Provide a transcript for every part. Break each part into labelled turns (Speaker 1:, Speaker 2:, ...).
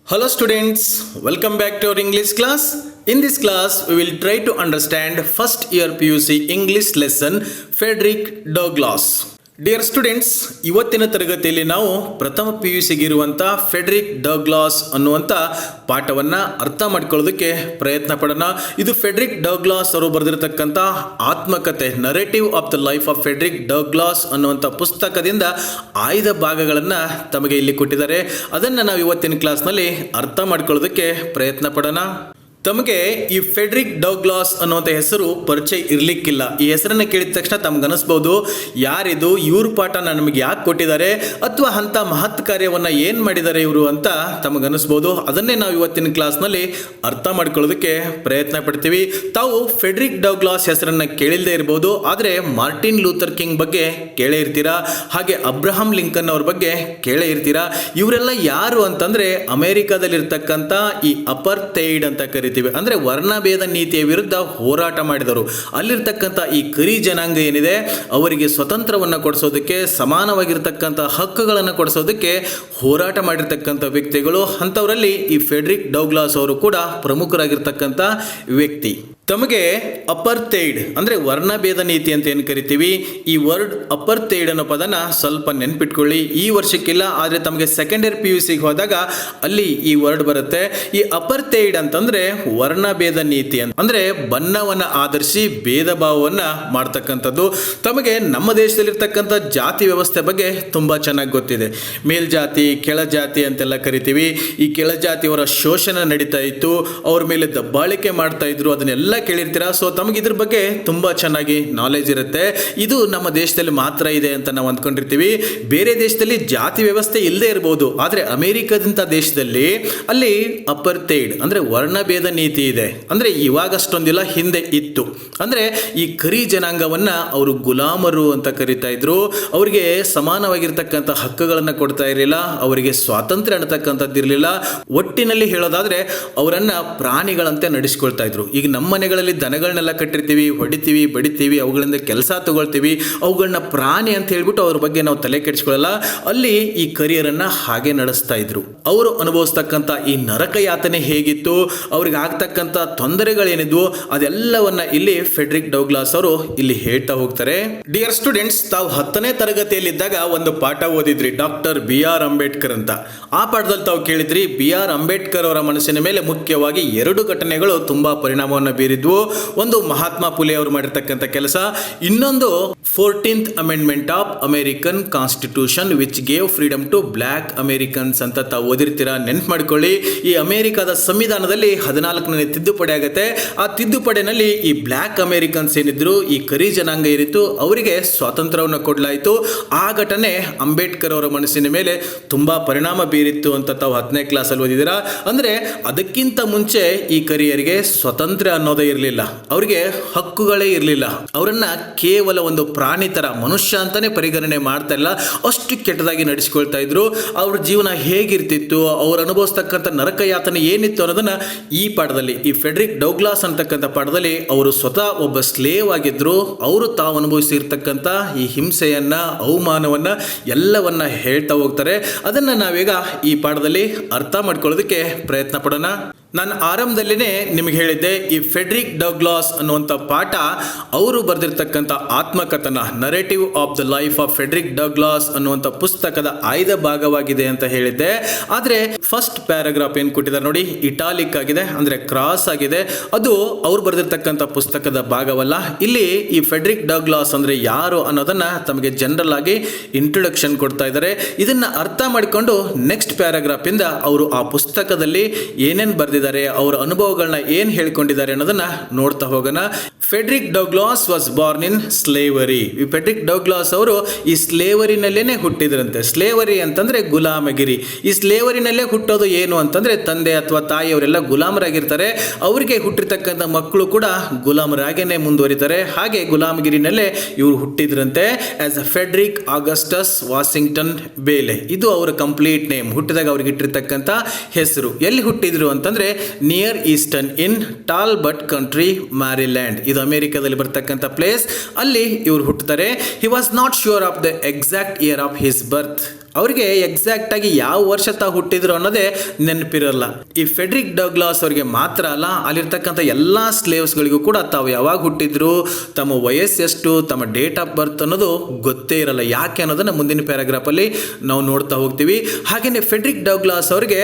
Speaker 1: Hello students, welcome back to our English class. In this class, we will try to understand first year PUC English lesson Frederick Douglass. Dear students, ಇವತ್ತಿನ ತರಗತಿಯಲ್ಲಿ ನಾವು ಪ್ರಥಮ PUC ಇರುವಂಥ Frederick Douglass ಅನ್ನುವಂಥ ಪಾಠವನ್ನು ಅರ್ಥ ಮಾಡ್ಕೊಳ್ಳೋದಕ್ಕೆ ಪ್ರಯತ್ನ ಪಡೋಣ. ಇದು ಫೆಡ್ರಿಕ್ ಡಗ್ಲಾಸ್ ಅವರು ಬರೆದಿರತಕ್ಕಂಥ ಆತ್ಮಕಥೆ narrative of the life of Frederick Douglass ಅನ್ನುವಂಥ ಪುಸ್ತಕದಿಂದ ಆಯ್ದ ಭಾಗಗಳನ್ನು ತಮಗೆ ಇಲ್ಲಿ ಕೊಟ್ಟಿದ್ದಾರೆ. ಅದನ್ನು ನಾವು ಇವತ್ತಿನ ಕ್ಲಾಸ್ನಲ್ಲಿ ಅರ್ಥ ಮಾಡ್ಕೊಳ್ಳೋದಕ್ಕೆ ಪ್ರಯತ್ನ ಪಡೋಣ. ತಮಗೆ ಈ ಫೆಡ್ರಿಕ್ ಡಗ್ಲಾಸ್ ಅನ್ನುವಂಥ ಹೆಸರು ಪರಿಚಯ ಇರಲಿಕ್ಕಿಲ್ಲ. ಈ ಹೆಸರನ್ನು ಕೇಳಿದ ತಕ್ಷಣ ತಮ್ಗೆ ಅನಿಸ್ಬೋದು, ಯಾರಿದು, ಇವ್ರ ಪಾಠನ ನಮಗೆ ಯಾಕೆ ಕೊಟ್ಟಿದ್ದಾರೆ, ಅಥವಾ ಅಂಥ ಮಹತ್ ಕಾರ್ಯವನ್ನು ಏನು ಮಾಡಿದ್ದಾರೆ ಇವರು ಅಂತ ತಮಗೆ ಅನಿಸ್ಬೋದು. ಅದನ್ನೇ ನಾವು ಇವತ್ತಿನ ಕ್ಲಾಸ್ನಲ್ಲಿ ಅರ್ಥ ಮಾಡ್ಕೊಳ್ಳೋದಕ್ಕೆ ಪ್ರಯತ್ನ ಪಡ್ತೀವಿ. ತಾವು ಫೆಡ್ರಿಕ್ ಡಗ್ಲಾಸ್ ಹೆಸರನ್ನು ಕೇಳಿಲ್ಲದೆ ಇರ್ಬೋದು, ಆದರೆ ಮಾರ್ಟಿನ್ ಲೂಥರ್ ಕಿಂಗ್ ಬಗ್ಗೆ ಕೇಳೇ ಇರ್ತೀರಾ, ಹಾಗೆ ಅಬ್ರಹಾಂ ಲಿಂಕನ್ ಅವ್ರ ಬಗ್ಗೆ ಕೇಳೇ ಇರ್ತೀರಾ. ಇವರೆಲ್ಲ ಯಾರು ಅಂತಂದರೆ ಅಮೆರಿಕಾದಲ್ಲಿರ್ತಕ್ಕಂಥ ಈ ಅಪರ್ಥೈಡ್ ಅಂತ ಕರೀತೀವಿ, ಅಂದ್ರೆ ವರ್ಣಭೇದ ನೀತಿಯ ವಿರುದ್ಧ ಹೋರಾಟ ಮಾಡಿದರು. ಅಲ್ಲಿರ್ತಕ್ಕಂಥ ಈ ಕರಿ ಜನಾಂಗ ಏನಿದೆ ಅವರಿಗೆ ಸ್ವತಂತ್ರವನ್ನು ಕೊಡಿಸೋದಕ್ಕೆ, ಸಮಾನವಾಗಿರ್ತಕ್ಕಂಥ ಹಕ್ಕುಗಳನ್ನು ಕೊಡಿಸೋದಕ್ಕೆ ಹೋರಾಟ ಮಾಡಿರ್ತಕ್ಕಂಥ ವ್ಯಕ್ತಿಗಳು. ಅಂಥವರಲ್ಲಿ ಈ ಫೆಡ್ರಿಕ್ ಡಗ್ಲಾಸ್ ಅವರು ಕೂಡ ಪ್ರಮುಖರಾಗಿರ್ತಕ್ಕಂಥ ವ್ಯಕ್ತಿ. ತಮಗೆ ಅಪರ್ಥೈಡ್ ಅಂದರೆ ವರ್ಣಭೇದ ನೀತಿ ಅಂತ ಏನು ಕರಿತೀವಿ, ಈ ವರ್ಡ್ ಅಪರ್ಥೈಡ್ ಅನ್ನೋ ಪದನ ಸ್ವಲ್ಪ ನೆನ್ಪಿಟ್ಕೊಳ್ಳಿ. ಈ ವರ್ಷಕ್ಕಿಲ್ಲ, ಆದರೆ ತಮಗೆ ಸೆಕೆಂಡ್ ಇಯರ್ PUCಗೆ ಹೋದಾಗ ಅಲ್ಲಿ ಈ ವರ್ಡ್ ಬರುತ್ತೆ. ಈ ಅಪರ್ಥೈಡ್ ಅಂತಂದರೆ ವರ್ಣಭೇದ ನೀತಿ ಅಂದರೆ ಬಣ್ಣವನ್ನು ಆಧರಿಸಿ ಭೇದ ಭಾವವನ್ನು ಮಾಡ್ತಕ್ಕಂಥದ್ದು. ತಮಗೆ ನಮ್ಮ ದೇಶದಲ್ಲಿರ್ತಕ್ಕಂಥ ಜಾತಿ ವ್ಯವಸ್ಥೆ ಬಗ್ಗೆ ತುಂಬ ಚೆನ್ನಾಗಿ ಗೊತ್ತಿದೆ. ಮೇಲ್ಜಾತಿ ಕೆಳಜಾತಿ ಅಂತೆಲ್ಲ ಕರಿತೀವಿ. ಈ ಕೆಳಜಾತಿಯವರ ಶೋಷಣೆ ನಡೀತಾ ಇತ್ತು, ಅವ್ರ ಮೇಲೆ ದಬ್ಬಾಳಿಕೆ ಮಾಡ್ತಾ ಇದ್ರು, ಅದನ್ನೆಲ್ಲ ಕೇಳಿರ್ತೀರಾ. ಸೊ ತಮಗೆ ಇದ್ರ ಬಗ್ಗೆ ತುಂಬ ಚೆನ್ನಾಗಿ ನಾಲೆಜ್ ಇರುತ್ತೆ. ಇದು ನಮ್ಮ ದೇಶದಲ್ಲಿ ಮಾತ್ರ ಇದೆ ಅಂತ ನಾವು ಅಂದ್ಕೊಂಡಿರ್ತೀವಿ. ಬೇರೆ ದೇಶದಲ್ಲಿ ಜಾತಿ ವ್ಯವಸ್ಥೆ ಇಲ್ಲದೆ ಇರ್ಬೋದು, ಆದರೆ ಅಮೆರಿಕದಂಥ ದೇಶದಲ್ಲಿ ಅಲ್ಲಿ ಅಪರ್ಥೈಡ್ ಅಂದರೆ ವರ್ಣಭೇದ ನೀತಿ ಇದೆ. ಅಂದರೆ ಇವಾಗಷ್ಟೊಂದಿಲ್ಲ, ಹಿಂದೆ ಇತ್ತು. ಅಂದರೆ ಈ ಕರಿ ಜನಾಂಗವನ್ನು ಅವರು ಗುಲಾಮರು ಅಂತ ಕರಿತಾ ಇದ್ರು. ಅವರಿಗೆ ಸಮಾನವಾಗಿರ್ತಕ್ಕಂಥ ಹಕ್ಕುಗಳನ್ನು ಕೊಡ್ತಾ ಇರಲಿಲ್ಲ, ಅವರಿಗೆ ಸ್ವಾತಂತ್ರ್ಯ ಅನ್ನತಕ್ಕಂಥದ್ದು ಇರಲಿಲ್ಲ. ಒಟ್ಟಿನಲ್ಲಿ ಹೇಳೋದಾದರೆ ಅವರನ್ನು ಪ್ರಾಣಿಗಳಂತೆ ನಡೆಸ್ಕೊಳ್ತಾ ಇದ್ರು. ಈಗ ನಮ್ಮ ಮನೆಗಳಲ್ಲಿ ದನಗಳನ್ನೆಲ್ಲ ಕಟ್ಟಿರ್ತೀವಿ, ಹೊಡಿತೀವಿ, ಬಡಿತೀವಿ, ಅವುಗಳಿಂದ ಕೆಲಸ ತಗೊಳ್ತೀವಿ, ಅವುಗಳನ್ನ ಪ್ರಾಣಿ ಅಂತ ಹೇಳ್ಬಿಟ್ಟು ಅವ್ರ ಬಗ್ಗೆ ನಾವು ತಲೆ ಕೆಡಿಸ್ಕೊಳ್ಳಲ್ಲ. ಅಲ್ಲಿ ಈ ಕರಿಯರನ್ನು ಹಾಗೆ ನಡೆಸ್ತಾ ಇದ್ರು. ಅವರು ಅನುಭವಿಸ್ತಕ್ಕಂಥ ಈ ನರಕ ಯಾತನೆ ಹೇಗಿತ್ತು, ಅವ್ರಿಗೆ ಆಗ್ತಕ್ಕಂಥ ತೊಂದರೆಗಳೇನಿದ್ವು, ಅದೆಲ್ಲವನ್ನ ಇಲ್ಲಿ ಫೆಡ್ರಿಕ್ ಡಗ್ಲಾಸ್ ಅವರು ಇಲ್ಲಿ ಹೇಳ್ತಾ ಹೋಗ್ತಾರೆ. ಡಿಯರ್ ಸ್ಟೂಡೆಂಟ್ಸ್, ತಾವು 10ನೇ ತರಗತಿಯಲ್ಲಿದ್ದಾಗ ಒಂದು ಪಾಠ ಓದಿದ್ರಿ, ಡಾಕ್ಟರ್ BR ಅಂಬೇಡ್ಕರ್ ಅಂತ. ಆ ಪಾಠದಲ್ಲಿ ತಾವು ಕೇಳಿದ್ರಿ, BR ಅಂಬೇಡ್ಕರ್ ಅವರ ಮನಸ್ಸಿನ ಮೇಲೆ ಮುಖ್ಯವಾಗಿ 2 ಘಟನೆಗಳು ತುಂಬಾ ಪರಿಣಾಮವನ್ನು ಬೀರಿದ್ವು. ಒಂದು ಮಹಾತ್ಮ ಫುಲೆ ಅವರು ಮಾಡಿರ್ತಕ್ಕಂಥ ಕೆಲಸ, ಇನ್ನೊಂದು 14th amendment of American constitution which gave freedom to black Americans ಅಂತ ತಾವು ಓದಿರ್ತೀರಾ. ನೆನ್ಪು ಮಾಡ್ಕೊಳ್ಳಿ, ಈ ಅಮೆರಿಕದ ಸಂವಿಧಾನದಲ್ಲಿ 14ನೇ ತಿದ್ದುಪಡಿ ಆಗುತ್ತೆ. ಆ ತಿದ್ದುಪಡಿನಲ್ಲಿ ಈ ಬ್ಲ್ಯಾಕ್ ಅಮೆರಿಕನ್ಸ್ ಏನಿದ್ರು, ಈ ಕರಿ ಜನಾಂಗ ಏನಿತ್ತು, ಅವರಿಗೆ ಸ್ವಾತಂತ್ರ್ಯವನ್ನು ಕೊಡಲಾಯಿತು. ಆ ಘಟನೆ ಅಂಬೇಡ್ಕರ್ ಅವರ ಮನಸ್ಸಿನ ಮೇಲೆ ತುಂಬಾ ಪರಿಣಾಮ ಬೀರಿತ್ತು ಅಂತ ತಾವು 10ನೇ ಕ್ಲಾಸಲ್ಲಿ ಓದಿದ್ದೀರಾ. ಅಂದರೆ ಅದಕ್ಕಿಂತ ಮುಂಚೆ ಈ ಕರಿಯರಿಗೆ ಸ್ವಾತಂತ್ರ್ಯ ಅನ್ನೋದೇ ಇರಲಿಲ್ಲ, ಅವರಿಗೆ ಹಕ್ಕುಗಳೇ ಇರಲಿಲ್ಲ. ಅವರನ್ನ ಕೇವಲ ಒಂದು ಪ್ರಾಣಿ ತರ, ಮನುಷ್ಯ ಅಂತಾನೆ ಪರಿಗಣನೆ ಮಾಡ್ತಾ ಇಲ್ಲ, ಅಷ್ಟು ಕೆಟ್ಟದಾಗಿ ನಡೆಸಿಕೊಳ್ತಾ ಇದ್ರು. ಅವ್ರ ಜೀವನ ಹೇಗಿರ್ತಿತ್ತು, ಅವ್ರು ಅನುಭವಿಸ್ತಕ್ಕಂಥ ನರಕ ಯಾತನೆ ಏನಿತ್ತು ಅನ್ನೋದನ್ನ ಈ ಪಾಠದಲ್ಲಿ, ಈ ಫೆಡ್ರಿಕ್ ಡಗ್ಲಾಸ್ ಅಂತಕ್ಕಂಥ ಪಾಠದಲ್ಲಿ ಅವರು ಸ್ವತಃ ಒಬ್ಬ ಸ್ಲೇವ್ ಆಗಿದ್ರು. ಅವರು ತಾವು ಅನುಭವಿಸಿರ್ತಕ್ಕಂಥ ಈ ಹಿಂಸೆಯನ್ನ, ಅವಮಾನವನ್ನ ಎಲ್ಲವನ್ನ ಹೇಳ್ತಾ ಹೋಗ್ತಾರೆ. ಅದನ್ನ ನಾವೀಗ ಈ ಪಾಠದಲ್ಲಿ ಅರ್ಥ ಮಾಡ್ಕೊಳ್ಳೋದಕ್ಕೆ ಪ್ರಯತ್ನ ಪಡೋಣ. ನಾನು ಆರಂಭದಲ್ಲಿನೇ ನಿಮಗೆ ಹೇಳಿದ್ದೆ, ಈ ಫೆಡ್ರಿಕ್ ಡಗ್ಲಾಸ್ ಅನ್ನುವಂಥ ಪಾಠ ಅವರು ಬರೆದಿರ್ತಕ್ಕಂಥ ಆತ್ಮಕಥನ narrative of the life of Frederick Douglass ಅನ್ನುವಂಥ ಪುಸ್ತಕದ ಆಯ್ದ ಭಾಗವಾಗಿದೆ ಅಂತ ಹೇಳಿದ್ದೆ. ಆದರೆ ಫಸ್ಟ್ ಪ್ಯಾರಾಗ್ರಾಫ್ ಏನು ಕೊಟ್ಟಿದ್ದಾರೆ ನೋಡಿ, ಇಟಾಲಿಕ್ ಆಗಿದೆ, ಅಂದರೆ ಕ್ರಾಸ್ ಆಗಿದೆ. ಅದು ಅವ್ರು ಬರೆದಿರ್ತಕ್ಕಂಥ ಪುಸ್ತಕದ ಭಾಗವಲ್ಲ. ಇಲ್ಲಿ ಈ ಫೆಡ್ರಿಕ್ ಡಗ್ಲಾಸ್ ಅಂದರೆ ಯಾರು ಅನ್ನೋದನ್ನ ತಮಗೆ ಜನರಲ್ ಆಗಿ ಇಂಟ್ರೊಡಕ್ಷನ್ ಕೊಡ್ತಾ ಇದ್ದಾರೆ. ಇದನ್ನ ಅರ್ಥ ಮಾಡಿಕೊಂಡು ನೆಕ್ಸ್ಟ್ ಪ್ಯಾರಾಗ್ರಾಫ್ ಇಂದ ಅವರು ಆ ಪುಸ್ತಕದಲ್ಲಿ ಏನೇನು ಬರೆದಿದ್ದಾರೆ, ಅವರ ಅನುಭವಗಳನ್ನ ಏನು ಹೇಳ್ಕೊಂಡಿದ್ದಾರೆ ಅನ್ನೋದನ್ನ ನೋಡ್ತಾ ಹೋಗೋಣ. Frederick Douglas was born in slavery. ಈ ಫೆಡ್ರಿಕ್ ಡಗ್ಲಾಸ್ ಅವರು ಈ ಸ್ಲೇವರಿನಲ್ಲೇನೆ ಹುಟ್ಟಿದ್ರಂತೆ. ಸ್ಲೇವರಿ ಅಂತಂದ್ರೆ ಗುಲಾಮಗಿರಿ. ಈ ಸ್ಲೇವರಿನಲ್ಲೇ ಹುಟ್ಟೋದು ಏನು ಅಂತಂದ್ರೆ, ತಂದೆ ಅಥವಾ ತಾಯಿ ಅವರೆಲ್ಲ ಗುಲಾಮರಾಗಿರ್ತಾರೆ, ಅವರಿಗೆ ಹುಟ್ಟಿರ್ತಕ್ಕಂಥ ಮಕ್ಕಳು ಕೂಡ ಗುಲಾಮರಾಗೇನೆ ಮುಂದುವರಿತಾರೆ. ಹಾಗೆ ಗುಲಾಮಗಿರಿನಲ್ಲೇ ಇವರು ಹುಟ್ಟಿದ್ರಂತೆ. As a Frederick Augustus Washington Bailey, ಇದು ಅವರ ಕಂಪ್ಲೀಟ್ ನೇಮ್. ಹುಟ್ಟಿದಾಗ ಅವ್ರಿಗೆ ಇಟ್ಟಿರ್ತಕ್ಕಂಥ ಹೆಸರು. ಎಲ್ಲಿ ಹುಟ್ಟಿದ್ರು ಅಂತಂದ್ರೆ near Easton in Talbot County, Maryland. ಇದು ಅಮೆರಿಕದಲ್ಲಿ ಬರ್ತಕ್ಕಂಥ ಪ್ಲೇಸ್. ಅಲ್ಲಿ ಇವರು ಹುಟ್ಟುತ್ತಾರೆ. He was not sure of the exact year of his birth. ಅವರಿಗೆ ಎಕ್ಸಾಕ್ಟಾಗಿ ಯಾವ ವರ್ಷ ತಾವು ಹುಟ್ಟಿದ್ರು ಅನ್ನೋದೇ ನೆನಪಿರಲ್ಲ. ಈ ಫೆಡ್ರಿಕ್ ಡಗ್ಲಾಸ್ ಅವರಿಗೆ ಮಾತ್ರ ಅಲ್ಲ, ಅಲ್ಲಿರ್ತಕ್ಕಂಥ ಎಲ್ಲ ಸ್ಲೇವ್ಸ್ಗಳಿಗೂ ಕೂಡ ತಾವು ಯಾವಾಗ ಹುಟ್ಟಿದ್ರು, ತಮ್ಮ ವಯಸ್ಸೆಷ್ಟು, ತಮ್ಮ ಡೇಟ್ ಆಫ್ ಬರ್ತ್ ಅನ್ನೋದು ಗೊತ್ತೇ ಇರಲ್ಲ. ಯಾಕೆ ಅನ್ನೋದನ್ನು ಮುಂದಿನ ಪ್ಯಾರಾಗ್ರಾಫಲ್ಲಿ ನಾವು ನೋಡ್ತಾ ಹೋಗ್ತೀವಿ. ಹಾಗೆಯೇ ಫೆಡ್ರಿಕ್ ಡಗ್ಲಾಸ್ ಅವರಿಗೆ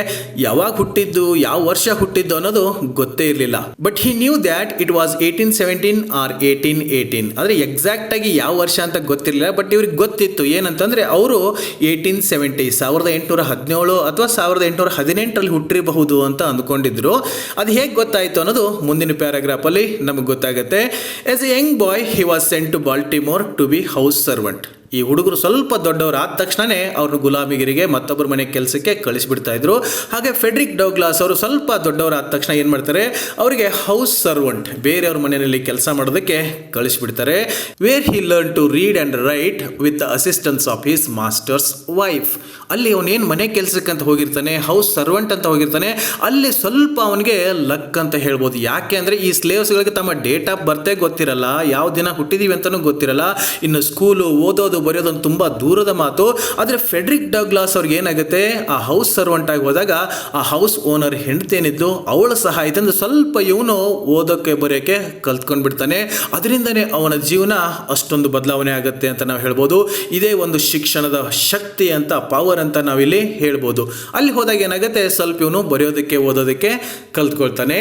Speaker 1: ಯಾವಾಗ ಹುಟ್ಟಿದ್ದು, ಯಾವ ವರ್ಷ ಹುಟ್ಟಿದ್ದು ಅನ್ನೋದು ಗೊತ್ತೇ ಇರಲಿಲ್ಲ. But he knew that it was 1817 or 1818. ಅಂದರೆ ಎಕ್ಸಾಕ್ಟಾಗಿ ಯಾವ ವರ್ಷ ಅಂತ ಗೊತ್ತಿರಲಿಲ್ಲ, ಬಟ್ ಇವ್ರಿಗೆ ಗೊತ್ತಿತ್ತು ಏನಂತಂದರೆ ಅವರು 1817 1817 ಅಥವಾ 1818 ಹುಟ್ಟಿರಬಹುದು ಅಂತ ಅಂದ್ಕೊಂಡಿದ್ರು. ಅದು ಹೇಗೆ ಗೊತ್ತಾಯಿತು ಅನ್ನೋದು ಮುಂದಿನ ಪ್ಯಾರಾಗ್ರಾಫಲ್ಲಿ ನಮಗೆ ಗೊತ್ತಾಗುತ್ತೆ. As a young boy he was sent to Baltimore to be house servant. ಈ ಹುಡುಗರು ಸ್ವಲ್ಪ ದೊಡ್ಡವರು ಆದ ತಕ್ಷಣವೇ ಅವ್ರನ್ನ ಗುಲಾಮಿಗಿರಿಗೆ ಮತ್ತೊಬ್ಬರ ಮನೆ ಕೆಲಸಕ್ಕೆ ಕಳಿಸ್ಬಿಡ್ತಾ ಇದ್ರು. ಹಾಗೆ ಫೆಡ್ರಿಕ್ ಡಗ್ಲಾಸ್ ಅವರು ಸ್ವಲ್ಪ ದೊಡ್ಡವರಾದ ತಕ್ಷಣ ಏನು ಮಾಡ್ತಾರೆ, ಅವರಿಗೆ ಹೌಸ್ ಸರ್ವೆಂಟ್, ಬೇರೆಯವ್ರ ಮನೆಯಲ್ಲಿ ಕೆಲಸ ಮಾಡೋದಕ್ಕೆ ಕಳಿಸ್ಬಿಡ್ತಾರೆ. Where he learn to read and write with the assistance of his master's wife. ಅಲ್ಲಿ ಅವನೇನು ಮನೆ ಕೆಲಸಕ್ಕೆ ಅಂತ ಹೋಗಿರ್ತಾನೆ, ಹೌಸ್ ಸರ್ವೆಂಟ್ ಅಂತ ಹೋಗಿರ್ತಾನೆ, ಅಲ್ಲಿ ಸ್ವಲ್ಪ ಅವನಿಗೆ ಲಕ್ ಅಂತ ಹೇಳ್ಬೋದು. ಯಾಕೆ ಅಂದರೆ ಈ ಸ್ಲೇವ್ಸ್ಗಳಿಗೆ ತಮ್ಮ ಡೇಟ್ ಆಫ್ ಬರ್ತೇ ಗೊತ್ತಿರಲ್ಲ, ಯಾವ ದಿನ ಹುಟ್ಟಿದೀವಿ ಅಂತಲೂ ಗೊತ್ತಿರಲ್ಲ, ಇನ್ನು ಸ್ಕೂಲು ಓದೋದು ಬರೆಯೋದೊಂದು ತುಂಬ ದೂರದ ಮಾತು. ಆದರೆ ಫೆಡ್ರಿಕ್ ಡಗ್ಲಾಸ್ ಅವ್ರಿಗೆ ಏನಾಗುತ್ತೆ, ಆ ಹೌಸ್ ಸರ್ವೆಂಟ್ ಆಗಿ ಹೋದಾಗ ಆ ಹೌಸ್ ಓನರ್ ಹೆಂಡತಿ ಏನಿದ್ದು ಅವಳ ಸಹಾಯದಿಂದ ಸ್ವಲ್ಪ ಇವನು ಓದೋಕ್ಕೆ ಬರೆಯೋಕ್ಕೆ ಕಲ್ತ್ಕೊಂಡ್ಬಿಡ್ತಾನೆ. ಅದರಿಂದನೇ ಅವನ ಜೀವನ ಅಷ್ಟೊಂದು ಬದಲಾವಣೆ ಆಗುತ್ತೆ ಅಂತ ನಾವು ಹೇಳ್ಬೋದು. ಇದೇ ಒಂದು ಶಿಕ್ಷಣದ ಶಕ್ತಿ ಅಂತ, ಪವರ್ ಅಂತ ನಾವಿಲ್ಲಿ ಹೇಳ್ಬೋದು. ಅಲ್ಲಿ ಹೋದಾಗ ಏನಾಗುತ್ತೆ, ಸ್ವಲ್ಪ ಇವನು ಬರೆಯೋದಕ್ಕೆ ಓದೋದಕ್ಕೆ ಕಲ್ತ್ಕೊಳ್ತಾನೆ.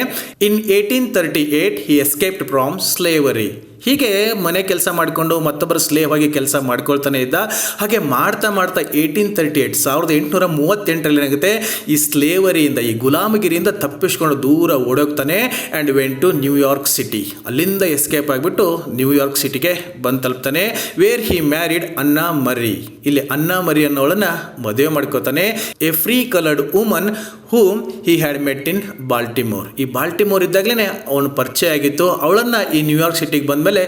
Speaker 1: ಇನ್ 1838 ಹಿ ಎಸ್ಕೇಪ್ಡ್ ಫ್ರಾಮ್ ಸ್ಲೇವರಿ. ಹೀಗೆ ಮನೆ ಕೆಲಸ ಮಾಡಿಕೊಂಡು ಮತ್ತೊಬ್ಬರ ಸ್ಲೇವ್ ಆಗಿ ಕೆಲಸ ಮಾಡ್ಕೊಳ್ತಾನೆ ಇದ್ದ. ಹಾಗೆ ಮಾಡ್ತಾ 1838 1838 ಏನಾಗುತ್ತೆ, ಈ ಸ್ಲೇವರಿಯಿಂದ, ಈ ಗುಲಾಮಗಿರಿಯಿಂದ ತಪ್ಪಿಸ್ಕೊಂಡು ದೂರ ಓಡೋಗ್ತಾನೆ. And went to New York City. ಅಲ್ಲಿಂದ ಎಸ್ಕೇಪ್ ಆಗಿಬಿಟ್ಟು ನ್ಯೂಯಾರ್ಕ್ ಸಿಟಿಗೆ ಬಂದು ತಲುಪ್ತಾನೆ. ವೇರ್ ಹಿ ಮ್ಯಾರಿಡ್ ಅನ್ನಾ ಮರಿ. ಇಲ್ಲಿ ಅನ್ನಾ ಮರಿ ಅನ್ನೋಳನ್ನ ಮದುವೆ ಮಾಡ್ಕೋತಾನೆ. A free coloured woman whom he had met in Baltimore. ಈ ಬಾಲ್ಟಿಮೋರ್ ಇದ್ದಾಗಲೇ ಅವನು ಪರಿಚಯ ಆಗಿತ್ತು. ಅವಳನ್ನು ಈ ನ್ಯೂಯಾರ್ಕ್ ಸಿಟಿಗೆ ಬಂದಮೇಲೆ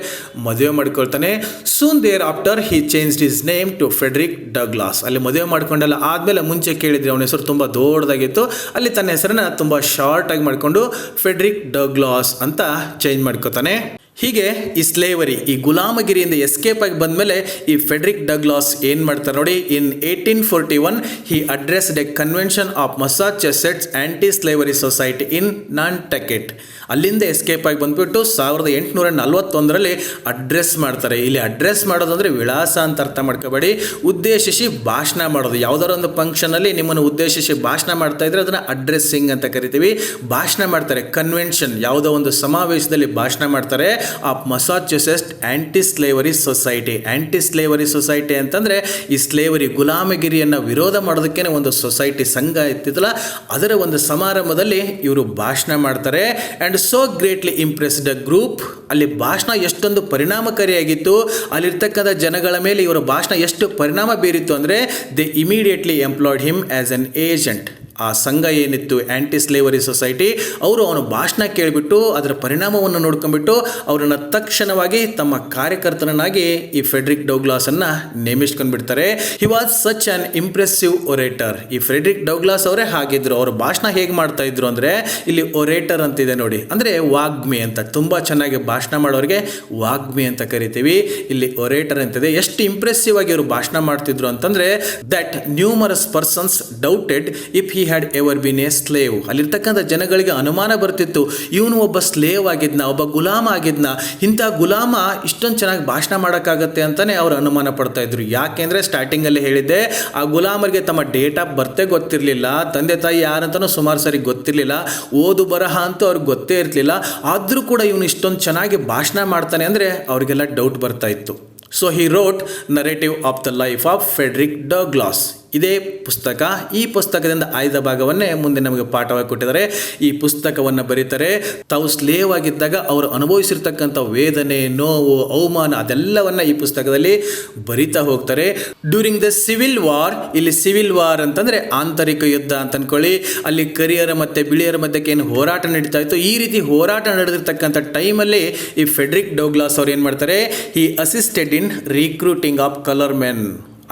Speaker 1: ಮದುವೆ ಮಾಡ್ಕೊಳ್ತಾನೆ. Soon thereafter he changed his name to Frederick Douglass. ಅಲ್ಲಿ ಮದುವೆ ಮಾಡ್ಕೊಂಡೆಲ್ಲ ಆದಮೇಲೆ ಮುಂಚೆ ಕೇಳಿದ್ರೆ ಅವನ ಹೆಸರು ತುಂಬ ದೊಡ್ಡದಾಗಿತ್ತು, ಅಲ್ಲಿ ತನ್ನ ಹೆಸರನ್ನು ತುಂಬ ಶಾರ್ಟಾಗಿ ಮಾಡಿಕೊಂಡು ಫೆಡ್ರಿಕ್ ಡಗ್ಲಾಸ್ ಅಂತ ಚೇಂಜ್ ಮಾಡ್ಕೋತಾನೆ. ಹೀಗೆ ಈ ಸ್ಲೇವರಿ, ಈ ಗುಲಾಮಗಿರಿಯಿಂದ ಎಸ್ಕೇಪ್ ಆಗಿ ಬಂದಮೇಲೆ ಈ ಫೆಡ್ರಿಕ್ ಡಗ್ಲಾಸ್ ಏನು ಮಾಡ್ತಾರೆ ನೋಡಿ. In 1841 he addressed a convention of Massachusetts anti slavery society in Nantucket. ಅಲ್ಲಿಂದ ಎಸ್ಕೇಪ್ ಆಗಿ ಬಂದುಬಿಟ್ಟು 1841 ಅಡ್ರೆಸ್ ಮಾಡ್ತಾರೆ. ಇಲ್ಲಿ ಅಡ್ರೆಸ್ ಮಾಡೋದು ಅಂದರೆ ವಿಳಾಸ ಅಂತ ಅರ್ಥ ಮಾಡ್ಕೋಬೇಡಿ, ಉದ್ದೇಶಿಸಿ ಭಾಷಣ ಮಾಡೋದು. ಯಾವುದಾದ್ರು ಒಂದು ಫಂಕ್ಷನಲ್ಲಿ ನಿಮ್ಮನ್ನು ಉದ್ದೇಶಿಸಿ ಭಾಷಣ ಮಾಡ್ತಾ ಇದ್ರೆ ಅದನ್ನು ಅಡ್ರೆಸ್ಸಿಂಗ್ ಅಂತ ಕರಿತೀವಿ. ಭಾಷಣ ಮಾಡ್ತಾರೆ, ಕನ್ವೆನ್ಷನ್, ಯಾವುದೋ ಒಂದು ಸಮಾವೇಶದಲ್ಲಿ ಭಾಷಣ ಮಾಡ್ತಾರೆ. Of Massachusetts anti slavery society. Anti slavery society ಅಂತಂದರೆ ಈ ಸ್ಲೇವರಿ, ಗುಲಾಮಗಿರಿಯನ್ನು ವಿರೋಧ ಮಾಡೋದಕ್ಕೇ ಒಂದು ಸೊಸೈಟಿ, ಸಂಘ ಇತ್ತಿತ್ತಲ್ಲ, ಅದರ ಒಂದು ಸಮಾರಂಭದಲ್ಲಿ ಇವರು ಭಾಷಣ ಮಾಡ್ತಾರೆ. And so greatly impressed the group. ಅಲ್ಲಿ ಭಾಷಣ ಎಷ್ಟೊಂದು ಪರಿಣಾಮಕಾರಿಯಾಗಿತ್ತು, ಅಲ್ಲಿರ್ತಕ್ಕಂಥ ಜನಗಳ ಮೇಲೆ ಇವರ ಭಾಷಣ ಎಷ್ಟು ಪರಿಣಾಮ ಬೀರಿತ್ತು ಅಂದರೆ they immediately employed him as an agent. ಆ ಸಂಘ ಏನಿತ್ತು ಆ್ಯಂಟಿ ಸ್ಲೇವರಿ ಸೊಸೈಟಿ, ಅವರು ಅವನ ಭಾಷಣ ಕೇಳಿಬಿಟ್ಟು ಅದರ ಪರಿಣಾಮವನ್ನು ನೋಡ್ಕೊಂಡ್ಬಿಟ್ಟು ಅವರನ್ನು ತಕ್ಷಣವಾಗಿ ತಮ್ಮ ಕಾರ್ಯಕರ್ತನಾಗಿ ಈ ಫೆಡ್ರಿಕ್ ಡಗ್ಲಾಸನ್ನು ನೇಮಿಸ್ಕೊಂಡ್ಬಿಡ್ತಾರೆ. He was such an impressive orator. ಈ ಫೆಡ್ರಿಕ್ ಡಗ್ಲಾಸ್ ಅವರೇ ಹಾಗಿದ್ರು. ಅವ್ರ ಭಾಷಣ ಹೇಗೆ ಮಾಡ್ತಾ ಇದ್ರು ಅಂದರೆ, ಇಲ್ಲಿ ಒರೇಟರ್ ಅಂತಿದೆ ನೋಡಿ, ಅಂದರೆ ವಾಗ್ಮಿ ಅಂತ. ತುಂಬ ಚೆನ್ನಾಗಿ ಭಾಷಣ ಮಾಡೋರಿಗೆ ವಾಗ್ಮಿ ಅಂತ ಕರಿತೀವಿ. ಇಲ್ಲಿ ಒರೇಟರ್ ಅಂತಿದೆ. ಎಷ್ಟು ಇಂಪ್ರೆಸಿವ್ ಆಗಿ ಇವರು ಭಾಷಣ ಮಾಡ್ತಿದ್ರು ಅಂತಂದರೆ that numerous persons ಡೌಟೆಡ್ if he had ever bin A slave. ಅಲ್ಲಿರ್ತಕ್ಕಂಥ ಜನಗಳಿಗೆ ಅನುಮಾನ ಬರ್ತಿತ್ತು, ಇವನು ಒಬ್ಬ ಸ್ಲೇವ್ ಆಗಿದ್ನ, ಒಬ್ಬ ಗುಲಾಮ ಆಗಿದ್ನ, ಇಂಥ ಗುಲಾಮ ಇಷ್ಟೊಂದು ಚೆನ್ನಾಗಿ ಭಾಷಣ ಮಾಡೋಕ್ಕಾಗತ್ತೆ ಅಂತಲೇ ಅವರು ಅನುಮಾನ ಪಡ್ತಾ ಇದ್ರು. ಯಾಕೆಂದರೆ ಸ್ಟಾರ್ಟಿಂಗಲ್ಲಿ ಹೇಳಿದ್ದೆ, ಆ ಗುಲಾಮರಿಗೆ ತಮ್ಮ ಡೇಟ್ ಆಫ್ ಬರ್ತೇ ಗೊತ್ತಿರಲಿಲ್ಲ, ತಂದೆ ತಾಯಿ ಯಾರಂತನೂ ಸುಮಾರು ಸರಿ ಗೊತ್ತಿರಲಿಲ್ಲ, ಓದು ಬರಹ ಅಂತೂ ಅವ್ರಿಗೆ ಗೊತ್ತೇ ಇರಲಿಲ್ಲ. ಆದರೂ ಕೂಡ ಇವನು ಇಷ್ಟೊಂದು ಚೆನ್ನಾಗಿ ಭಾಷಣ ಮಾಡ್ತಾನೆ ಅಂದರೆ ಅವರಿಗೆಲ್ಲ ಡೌಟ್ ಬರ್ತಾ ಇತ್ತು. So he wrote narrative of the life of Frederick Douglas. ಇದೇ ಪುಸ್ತಕ. ಈ ಪುಸ್ತಕದಿಂದ ಆಯ್ದ ಭಾಗವನ್ನೇ ಮುಂದೆ ನಮಗೆ ಪಾಠವಾಗಿ ಕೊಟ್ಟಿದ್ದಾರೆ. ಈ ಪುಸ್ತಕವನ್ನು ಬರೀತಾರೆ. ತಾವು ಸ್ಲೇವ್ ಆಗಿದ್ದಾಗ ಅವರು ಅನುಭವಿಸಿರ್ತಕ್ಕಂಥ ವೇದನೆ, ನೋವು, ಅವಮಾನ ಅದೆಲ್ಲವನ್ನು ಈ ಪುಸ್ತಕದಲ್ಲಿ ಬರಿತಾ ಹೋಗ್ತಾರೆ. ಡ್ಯೂರಿಂಗ್ ದ ಸಿವಿಲ್ ವಾರ್, ಇಲ್ಲಿ ಸಿವಿಲ್ ವಾರ್ ಅಂತಂದರೆ ಆಂತರಿಕ ಯುದ್ಧ ಅಂತ ಅಂದ್ಕೊಳ್ಳಿ. ಅಲ್ಲಿ ಕರಿಯರ ಮತ್ತು ಬಿಳಿಯರ ಮಧ್ಯಕ್ಕೆ ಏನು ಹೋರಾಟ ನಡೀತಾ ಇತ್ತು, ಈ ರೀತಿ ಹೋರಾಟ ನಡೆದಿರ್ತಕ್ಕಂಥ ಟೈಮಲ್ಲಿ ಈ ಫೆಡ್ರಿಕ್ ಡಗ್ಲಾಸ್ ಅವ್ರು ಏನು ಮಾಡ್ತಾರೆ, ಈ assisted in recruiting of colour men.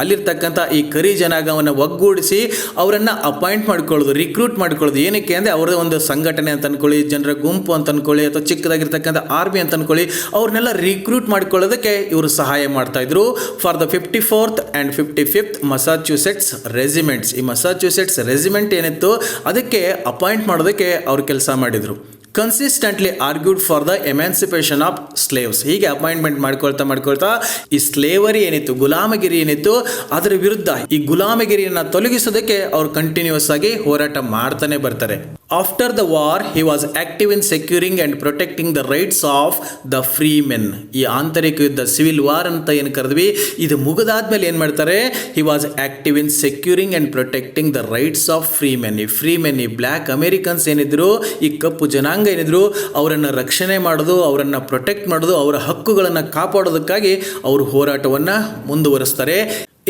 Speaker 1: ಅಲ್ಲಿರ್ತಕ್ಕಂಥ ಈ ಕರಿ ಜನಾಂಗವನ್ನು ಒಗ್ಗೂಡಿಸಿ ಅವರನ್ನು ಅಪಾಯಿಂಟ್ ಮಾಡ್ಕೊಳ್ಳೋದು, ರಿಕ್ರೂಟ್ ಮಾಡ್ಕೊಳ್ಳೋದು. ಏನಕ್ಕೆ ಅಂದರೆ ಅವರದೇ ಒಂದು ಸಂಘಟನೆ ಅಂತ ಅನ್ಕೊಳ್ಳಿ, ಜನರ ಗುಂಪು ಅಂತ ಅನ್ಕೊಳ್ಳಿ, ಅಥವಾ ಚಿಕ್ಕದಾಗಿರ್ತಕ್ಕಂಥ ಆರ್ಮಿ ಅಂತ ಅನ್ಕೊಳ್ಳಿ, ಅವ್ರನ್ನೆಲ್ಲ ರಿಕ್ರೂಟ್ ಮಾಡ್ಕೊಳ್ಳೋದಕ್ಕೆ ಇವರು ಸಹಾಯ ಮಾಡ್ತಾ ಇದ್ರು. For the 54th and 55th Massachusetts regiments, ಈ ಮಸಾಚ್ಯೂಸೆಟ್ಸ್ ರೆಜಿಮೆಂಟ್ ಏನಿತ್ತು ಅದಕ್ಕೆ ಅಪಾಯಿಂಟ್ ಮಾಡೋದಕ್ಕೆ ಅವ್ರು ಕೆಲಸ ಮಾಡಿದರು. Consistently argued for the emancipation of slaves. ಹೀಗೆ ಅಪಾಯಿಂಟ್ಮೆಂಟ್ ಮಾಡ್ಕೊಳ್ತಾ ಈ ಸ್ಲೇವರಿ ಏನಿತ್ತು, ಗುಲಾಮಗಿರಿ ಏನಿತ್ತು, ಅದರ ವಿರುದ್ಧ ಈ ಗುಲಾಮಗಿರಿಯನ್ನು ತೊಲಗಿಸೋದಕ್ಕೆ ಅವ್ರು ಕಂಟಿನ್ಯೂಸ್ ಆಗಿ ಹೋರಾಟ ಮಾಡ್ತಾನೆ ಬರ್ತಾರೆ. After the war he was active in securing and protecting the rights of the free men. ಈ ಆಂತರಿಕ ಯುದ್ಧ, ಸಿವಿಲ್ ವಾರ್ ಅಂತ ಏನು ಕರೆದ್ವಿ, ಇದು ಮುಗಿದಾದ್ಮೇಲೆ ಏನು ಮಾಡ್ತಾರೆ, he was active in securing and protecting the rights of free men. ಈ ಫ್ರೀ ಮೆನ್, ಈ ಬ್ಲ್ಯಾಕ್ ಅಮೇರಿಕನ್ಸ್ ಏನಿದ್ರು, ಈ ಕಪ್ಪು ಜನಾಂಗ ಏನಿದ್ರು, ಅವರನ್ನು ರಕ್ಷಣೆ ಮಾಡೋದು, ಅವರನ್ನು ಪ್ರೊಟೆಕ್ಟ್ ಮಾಡೋದು, ಅವರ ಹಕ್ಕುಗಳನ್ನು ಕಾಪಾಡೋದಕ್ಕಾಗಿ ಅವರು ಹೋರಾಟವನ್ನು ಮುಂದುವರಿಸ್ತಾರೆ.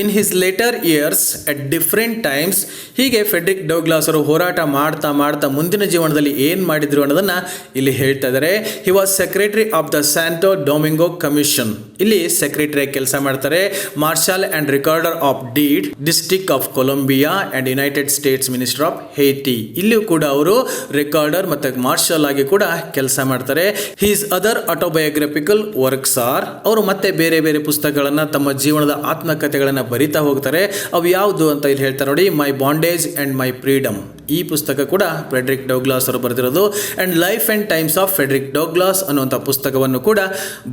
Speaker 1: In his later years at different times, ಹೀಗೆ ಫೆಡ್ರಿಕ್ ಡೌಗ್ಲಾಸ್ ಅವರು ಹೋರಾಟ ಮಾಡ್ತಾ ಮುಂದಿನ ಜೀವನದಲ್ಲಿ ಏನು ಮಾಡಿದ್ರು ಅನ್ನೋದನ್ನು ಇಲ್ಲಿ ಹೇಳ್ತಾ ಇದ್ದಾರೆ. He was secretary of the Santo Domingo Commission. ಇಲ್ಲಿ ಸೆಕ್ರೆಟರಿಯಾಗಿ ಕೆಲಸ ಮಾಡ್ತಾರೆ. Marshal and recorder of deed, District of Columbia and United States minister of Haiti. ಇಲ್ಲಿಯೂ ಕೂಡ ಅವರು ರಿಕಾರ್ಡರ್ ಮತ್ತು ಮಾರ್ಷಲ್ ಆಗಿ ಕೂಡ ಕೆಲಸ ಮಾಡ್ತಾರೆ. ಹೀಸ್ ಅದರ್ ಆಟೋಬಯೋಗ್ರಫಿಕಲ್ ವರ್ಕ್ಸ್ ಆರ್, ಅವರು ಮತ್ತೆ ಬೇರೆ ಬೇರೆ ಪುಸ್ತಕಗಳನ್ನು, ತಮ್ಮ ಜೀವನದ ಆತ್ಮಕಥೆಗಳನ್ನು ಬರಿತಾ ಹೋಗ್ತಾರೆ. ಅವು ಯಾವುದು ಅಂತ ಇಲ್ಲಿ ಹೇಳ್ತಾರೆ ನೋಡಿ. My bondage and my freedom, ಈ ಪುಸ್ತಕ ಕೂಡ ಫೆಡ್ರಿಕ್ ಡೌಗ್ಲಾಸ್ ಅವರು ಬರೆದಿರೋದು. And life and times of Frederick Douglass ಅನ್ನುವಂಥ ಪುಸ್ತಕವನ್ನು ಕೂಡ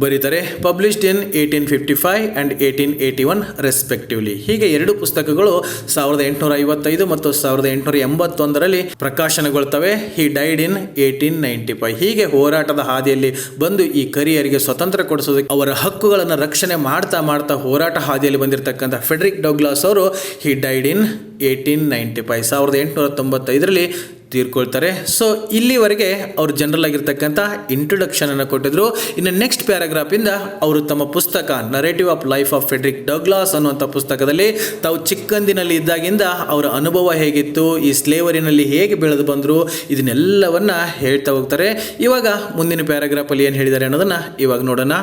Speaker 1: ಬರೀತಾರೆ. Published in 1855 and 1881 respectively. ಹೀಗೆ ಎರಡು ಪುಸ್ತಕಗಳು 1855 ಮತ್ತು 1881ರಲ್ಲಿ ಪ್ರಕಾಶನಗೊಳ್ತವೆ. ಹಿ ಡೈಡ್ ಇನ್ 1895. ಹೀಗೆ ಹೋರಾಟದ ಹಾದಿಯಲ್ಲಿ ಬಂದು ಈ ಕರಿಯರಿಗೆ ಸ್ವತಂತ್ರ ಕೊಡಿಸೋದಕ್ಕೆ, ಅವರ ಹಕ್ಕುಗಳನ್ನು ರಕ್ಷಣೆ ಮಾಡ್ತಾ ಹೋರಾಟ ಹಾದಿಯಲ್ಲಿ ಬಂದಿರತಕ್ಕಂಥ ಫೆಡ್ರಿಕ್ ಡೌಗ್ಲಾಸ್ ಅವರು ಹಿ ಡೈಡ್ ಇನ್ 1895, 1895ರಲ್ಲಿ ತೀರ್ಕೊಳ್ತಾರೆ. ಸೊ ಇಲ್ಲಿವರೆಗೆ ಅವರು ಜನರಲ್ ಆಗಿರ್ತಕ್ಕಂಥ ಇಂಟ್ರೊಡಕ್ಷನ್ ಅನ್ನು ಕೊಟ್ಟಿದ್ರು. ಇನ್ನು ನೆಕ್ಸ್ಟ್ ಪ್ಯಾರಾಗ್ರಾಫಿಂದ ಅವರು ತಮ್ಮ ಪುಸ್ತಕ narrative of life of Frederick Douglass ಅನ್ನುವಂಥ ಪುಸ್ತಕದಲ್ಲಿ ತಾವು ಚಿಕ್ಕಂದಿನಲ್ಲಿ ಇದ್ದಾಗಿಂದ ಅವರ ಅನುಭವ ಹೇಗಿತ್ತು, ಈ ಸ್ಲೇವರಿನಲ್ಲಿ ಹೇಗೆ ಬೆಳೆದು ಬಂದರು, ಇದನ್ನೆಲ್ಲವನ್ನ ಹೇಳ್ತಾ ಹೋಗ್ತಾರೆ. ಇವಾಗ ಮುಂದಿನ ಪ್ಯಾರಾಗ್ರಾಫಲ್ಲಿ ಏನು ಹೇಳಿದ್ದಾರೆ ಅನ್ನೋದನ್ನು ಇವಾಗ ನೋಡೋಣ.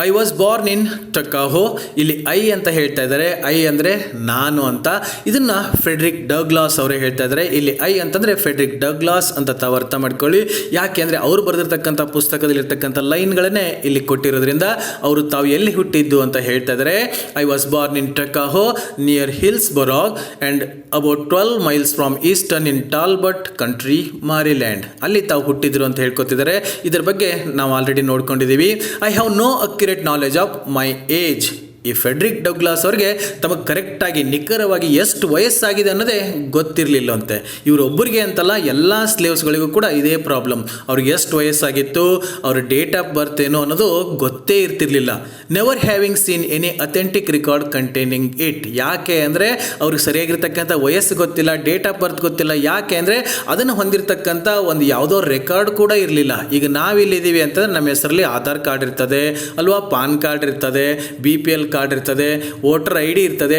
Speaker 1: I was born in Tuckahoe. ಇಲ್ಲಿ ಐ ಅಂತ ಹೇಳ್ತಾ ಇದ್ದಾರೆ. ಐ ಅಂದರೆ ನಾನು ಅಂತ. ಇದನ್ನು ಫೆಡ್ರಿಕ್ ಡೌಗ್ಲಾಸ್ ಅವರೇ ಹೇಳ್ತಾ ಇದ್ದಾರೆ. ಇಲ್ಲಿ ಐ ಅಂತಂದರೆ ಫೆಡ್ರಿಕ್ ಡೌಗ್ಲಾಸ್ ಅಂತ ತಾವು ಅರ್ಥ ಮಾಡ್ಕೊಳ್ಳಿ. ಯಾಕೆ ಅಂದರೆ ಅವರು ಬರೆದಿರ್ತಕ್ಕಂಥ ಪುಸ್ತಕದಲ್ಲಿರ್ತಕ್ಕಂಥ ಲೈನ್ಗಳನ್ನೇ ಇಲ್ಲಿ ಕೊಟ್ಟಿರೋದ್ರಿಂದ ಅವರು ತಾವು ಎಲ್ಲಿ ಹುಟ್ಟಿದ್ದು ಅಂತ ಹೇಳ್ತಾ ಇದ್ದಾರೆ. I was born in Tuckahoe near Hillsborough and about 12 miles from Easton in Talbot County, Maryland. ಅಲ್ಲಿ ತಾವು ಹುಟ್ಟಿದ್ರು ಅಂತ ಹೇಳ್ಕೊತಿದ್ದಾರೆ. ಇದರ ಬಗ್ಗೆ ನಾವು ಆಲ್ರೆಡಿ ನೋಡ್ಕೊಂಡಿದ್ದೀವಿ. I have no accurate knowledge of my age. ಈ ಫೆಡ್ರಿಕ್ ಡೌಗ್ಲಾಸ್ ಅವ್ರಿಗೆ ತಮಗೆ ಕರೆಕ್ಟಾಗಿ ನಿಖರವಾಗಿ ಎಷ್ಟು ವಯಸ್ಸಾಗಿದೆ ಅನ್ನೋದೇ ಗೊತ್ತಿರಲಿಲ್ಲಂತೆ. ಇವರೊಬ್ಬರಿಗೆ ಅಂತಲ್ಲ, ಎಲ್ಲ ಸ್ಲೇವ್ಸ್ಗಳಿಗೂ ಕೂಡ ಇದೇ ಪ್ರಾಬ್ಲಮ್. ಅವ್ರಿಗೆ ಎಷ್ಟು ವಯಸ್ಸಾಗಿತ್ತು, ಅವ್ರ ಡೇಟ್ ಆಫ್ ಬರ್ತ್ ಏನೋ ಅನ್ನೋದು ಗೊತ್ತೇ ಇರ್ತಿರ್ಲಿಲ್ಲ. Never having seen any authentic record containing it. ಯಾಕೆ ಅಂದರೆ ಅವ್ರಿಗೆ ಸರಿಯಾಗಿರ್ತಕ್ಕಂಥ ವಯಸ್ಸು ಗೊತ್ತಿಲ್ಲ, ಡೇಟ್ ಆಫ್ ಬರ್ತ್ ಗೊತ್ತಿಲ್ಲ. ಯಾಕೆ ಅಂದರೆ ಅದನ್ನು ಹೊಂದಿರತಕ್ಕಂಥ ಒಂದು ಯಾವುದೋ ರೆಕಾರ್ಡ್ ಕೂಡ ಇರಲಿಲ್ಲ. ಈಗ ನಾವಿಲ್ಲಿದ್ದೀವಿ ಅಂತಂದರೆ ನಮ್ಮ ಹೆಸರಲ್ಲಿ ಆಧಾರ್ ಕಾರ್ಡ್ ಇರ್ತದೆ ಅಲ್ವಾ, ಪಾನ್ ಕಾರ್ಡ್ ಇರ್ತದೆ, BPL ಕಾರ್ಡ್ ಇರ್ತದೆ, ವೋಟರ್ ID ಇರ್ತದೆ.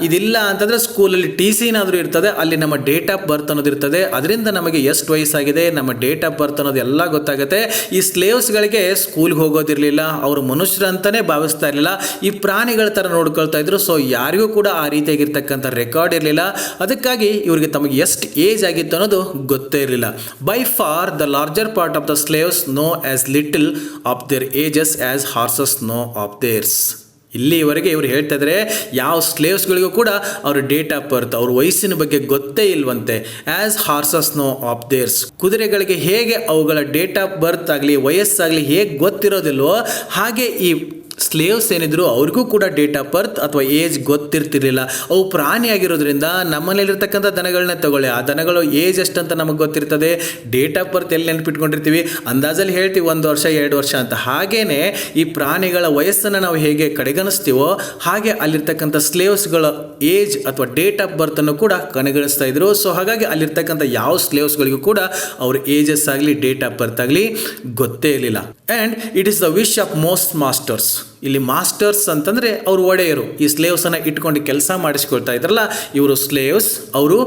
Speaker 1: ಇದಿಲ್ಲ ಅಂತಂದರೆ ಸ್ಕೂಲಲ್ಲಿ TC ಏನಾದರೂ ಇರ್ತದೆ, ಅಲ್ಲಿ ನಮ್ಮ ಡೇಟ್ ಆಫ್ ಬರ್ತ್ ಅನ್ನೋದು ಇರ್ತದೆ. ಅದರಿಂದ ನಮಗೆ ಎಷ್ಟು ವಯಸ್ಸಾಗಿದೆ, ನಮ್ಮ ಡೇಟ್ ಆಫ್ ಬರ್ತ್ ಅನ್ನೋದು ಎಲ್ಲ ಗೊತ್ತಾಗುತ್ತೆ. ಈ ಸ್ಲೇವ್ಸ್ಗಳಿಗೆ ಸ್ಕೂಲ್ಗೆ ಹೋಗೋದಿರಲಿಲ್ಲ, ಅವರು ಮನುಷ್ಯರಂತಲೇ ಭಾವಿಸ್ತಾ ಇರಲಿಲ್ಲ, ಈ ಪ್ರಾಣಿಗಳ ಥರ ನೋಡ್ಕೊಳ್ತಾ ಇದ್ರು. ಸೊ ಯಾರಿಗೂ ಕೂಡ ಆ ರೀತಿಯಾಗಿರ್ತಕ್ಕಂಥ ರೆಕಾರ್ಡ್ ಇರಲಿಲ್ಲ. ಅದಕ್ಕಾಗಿ ಇವರಿಗೆ ತಮಗೆ ಎಷ್ಟು ಏಜ್ ಆಗಿತ್ತು ಅನ್ನೋದು ಗೊತ್ತೇ ಇರಲಿಲ್ಲ. By far the larger part of the slaves know as little of their ages as horses know of theirs. ಇಲ್ಲಿವರೆಗೆ ಇವರು ಹೇಳ್ತಾ ಇದ್ದಾರೆ, ಯಾವ ಸ್ಲೇವ್ಸ್ಗಳಿಗೂ ಕೂಡ ಅವ್ರ ಡೇಟ್ ಆಫ್ ಬರ್ತ್, ಅವ್ರ ವಯಸ್ಸಿನ ಬಗ್ಗೆ ಗೊತ್ತೇ ಇಲ್ವಂತೆ. As horses know of theirs, ಕುದುರೆಗಳಿಗೆ ಹೇಗೆ ಅವುಗಳ ಡೇಟ್ ಆಫ್ ಬರ್ತ್ ಆಗಲಿ ವಯಸ್ಸಾಗಲಿ ಹೇಗೆ ಗೊತ್ತಿರೋದಿಲ್ವೋ ಹಾಗೆ ಈ ಸ್ಲೇವ್ಸ್ ಏನಿದ್ರು ಅವ್ರಿಗೂ ಕೂಡ ಡೇಟ್ ಆಫ್ ಬರ್ತ್ ಅಥವಾ ಏಜ್ ಗೊತ್ತಿರ್ತಿರ್ಲಿಲ್ಲ. ಅವು ಪ್ರಾಣಿಯಾಗಿರೋದ್ರಿಂದ ನಮ್ಮಲ್ಲಿರ್ತಕ್ಕಂಥ ದನಗಳನ್ನ ತಗೊಳ್ಳಿ, ಆ ದನಗಳು ಏಜ್ ಎಷ್ಟಂತ ನಮಗೆ ಗೊತ್ತಿರ್ತದೆ, ಡೇಟ್ ಆಫ್ ಬರ್ತ್ ಎಲ್ಲಿ ನೆನ್ಪಿಟ್ಕೊಂಡಿರ್ತೀವಿ, ಅಂದಾಜಲ್ಲಿ ಹೇಳ್ತೀವಿ 1 ವರ್ಷ 2 ವರ್ಷ ಅಂತ. ಹಾಗೇನೆ ಈ ಪ್ರಾಣಿಗಳ ವಯಸ್ಸನ್ನು ನಾವು ಹೇಗೆ ಕಡೆಗಣಿಸ್ತೀವೋ ಹಾಗೆ ಅಲ್ಲಿರ್ತಕ್ಕಂಥ ಸ್ಲೇವ್ಸ್ಗಳ ಏಜ್ ಅಥವಾ ಡೇಟ್ ಆಫ್ ಬರ್ತನ್ನು ಕೂಡ ಕಡೆಗಣಿಸ್ತಾ ಇದ್ರು. ಸೊ ಹಾಗಾಗಿ ಅಲ್ಲಿರ್ತಕ್ಕಂಥ ಯಾವ ಸ್ಲೇವ್ಸ್ಗಳಿಗೂ ಕೂಡ ಅವ್ರ ಏಜಸ್ ಆಗಲಿ ಡೇಟ್ ಆಫ್ ಬರ್ತ್ ಆಗಲಿ ಗೊತ್ತೇ ಇರಲಿಲ್ಲ. And it is the wish of most masters. ಇಲ್ಲಿ ಮಾಸ್ಟರ್ಸ್ ಅಂತಂದರೆ ಅವರು ಒಡೆಯರು, ಈ ಸ್ಲೇವ್ಸನ್ನು ಇಟ್ಕೊಂಡು ಕೆಲಸ ಮಾಡಿಸ್ಕೊಳ್ತಾ ಇದ್ರಲ್ಲ ಇವರು ಸ್ಲೇವ್ಸ್, ಅವರು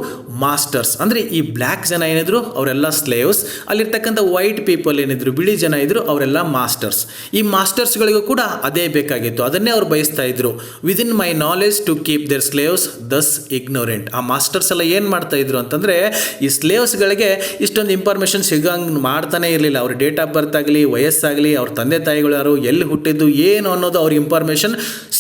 Speaker 1: ಮಾಸ್ಟರ್ಸ್. ಅಂದರೆ ಈ ಬ್ಲ್ಯಾಕ್ ಜನ ಏನಿದ್ರು ಅವರೆಲ್ಲ ಸ್ಲೇವ್ಸ್, ಅಲ್ಲಿರ್ತಕ್ಕಂಥ ವೈಟ್ ಪೀಪಲ್ ಏನಿದ್ರು ಬಿಳಿ ಜನ ಇದ್ರು ಅವರೆಲ್ಲ ಮಾಸ್ಟರ್ಸ್. ಈ ಮಾಸ್ಟರ್ಸ್ಗಳಿಗೂ ಕೂಡ ಅದೇ ಬೇಕಾಗಿತ್ತು, ಅದನ್ನೇ ಅವ್ರು ಬಯಸ್ತಾ ಇದ್ರು. Within my knowledge to keep their slaves thus ignorant. ಆ ಮಾಸ್ಟರ್ಸ್ ಎಲ್ಲ ಏನು ಮಾಡ್ತಾ ಇದ್ರು ಅಂತಂದರೆ ಈ ಸ್ಲೇವ್ಸ್ಗಳಿಗೆ ಇಷ್ಟೊಂದು ಇನ್ಫಾರ್ಮೇಷನ್ ಸಿಗಂಗೆ ಮಾಡ್ತಾನೆ ಇರಲಿಲ್ಲ. ಅವ್ರ ಡೇಟ್ ಆಫ್ ಬರ್ತ್ ಆಗಲಿ, ವಯಸ್ಸಾಗಲಿ, ಅವ್ರ ತಂದೆ ತಾಯಿಗಳು ಯಾರು, ಎಲ್ಲಿ ಹುಟ್ಟಿದ್ದು, ಏನು ಅನ್ನೋದು ಅವ್ರಿಗೆ ಇನ್ಫಾರ್ಮೇಷನ್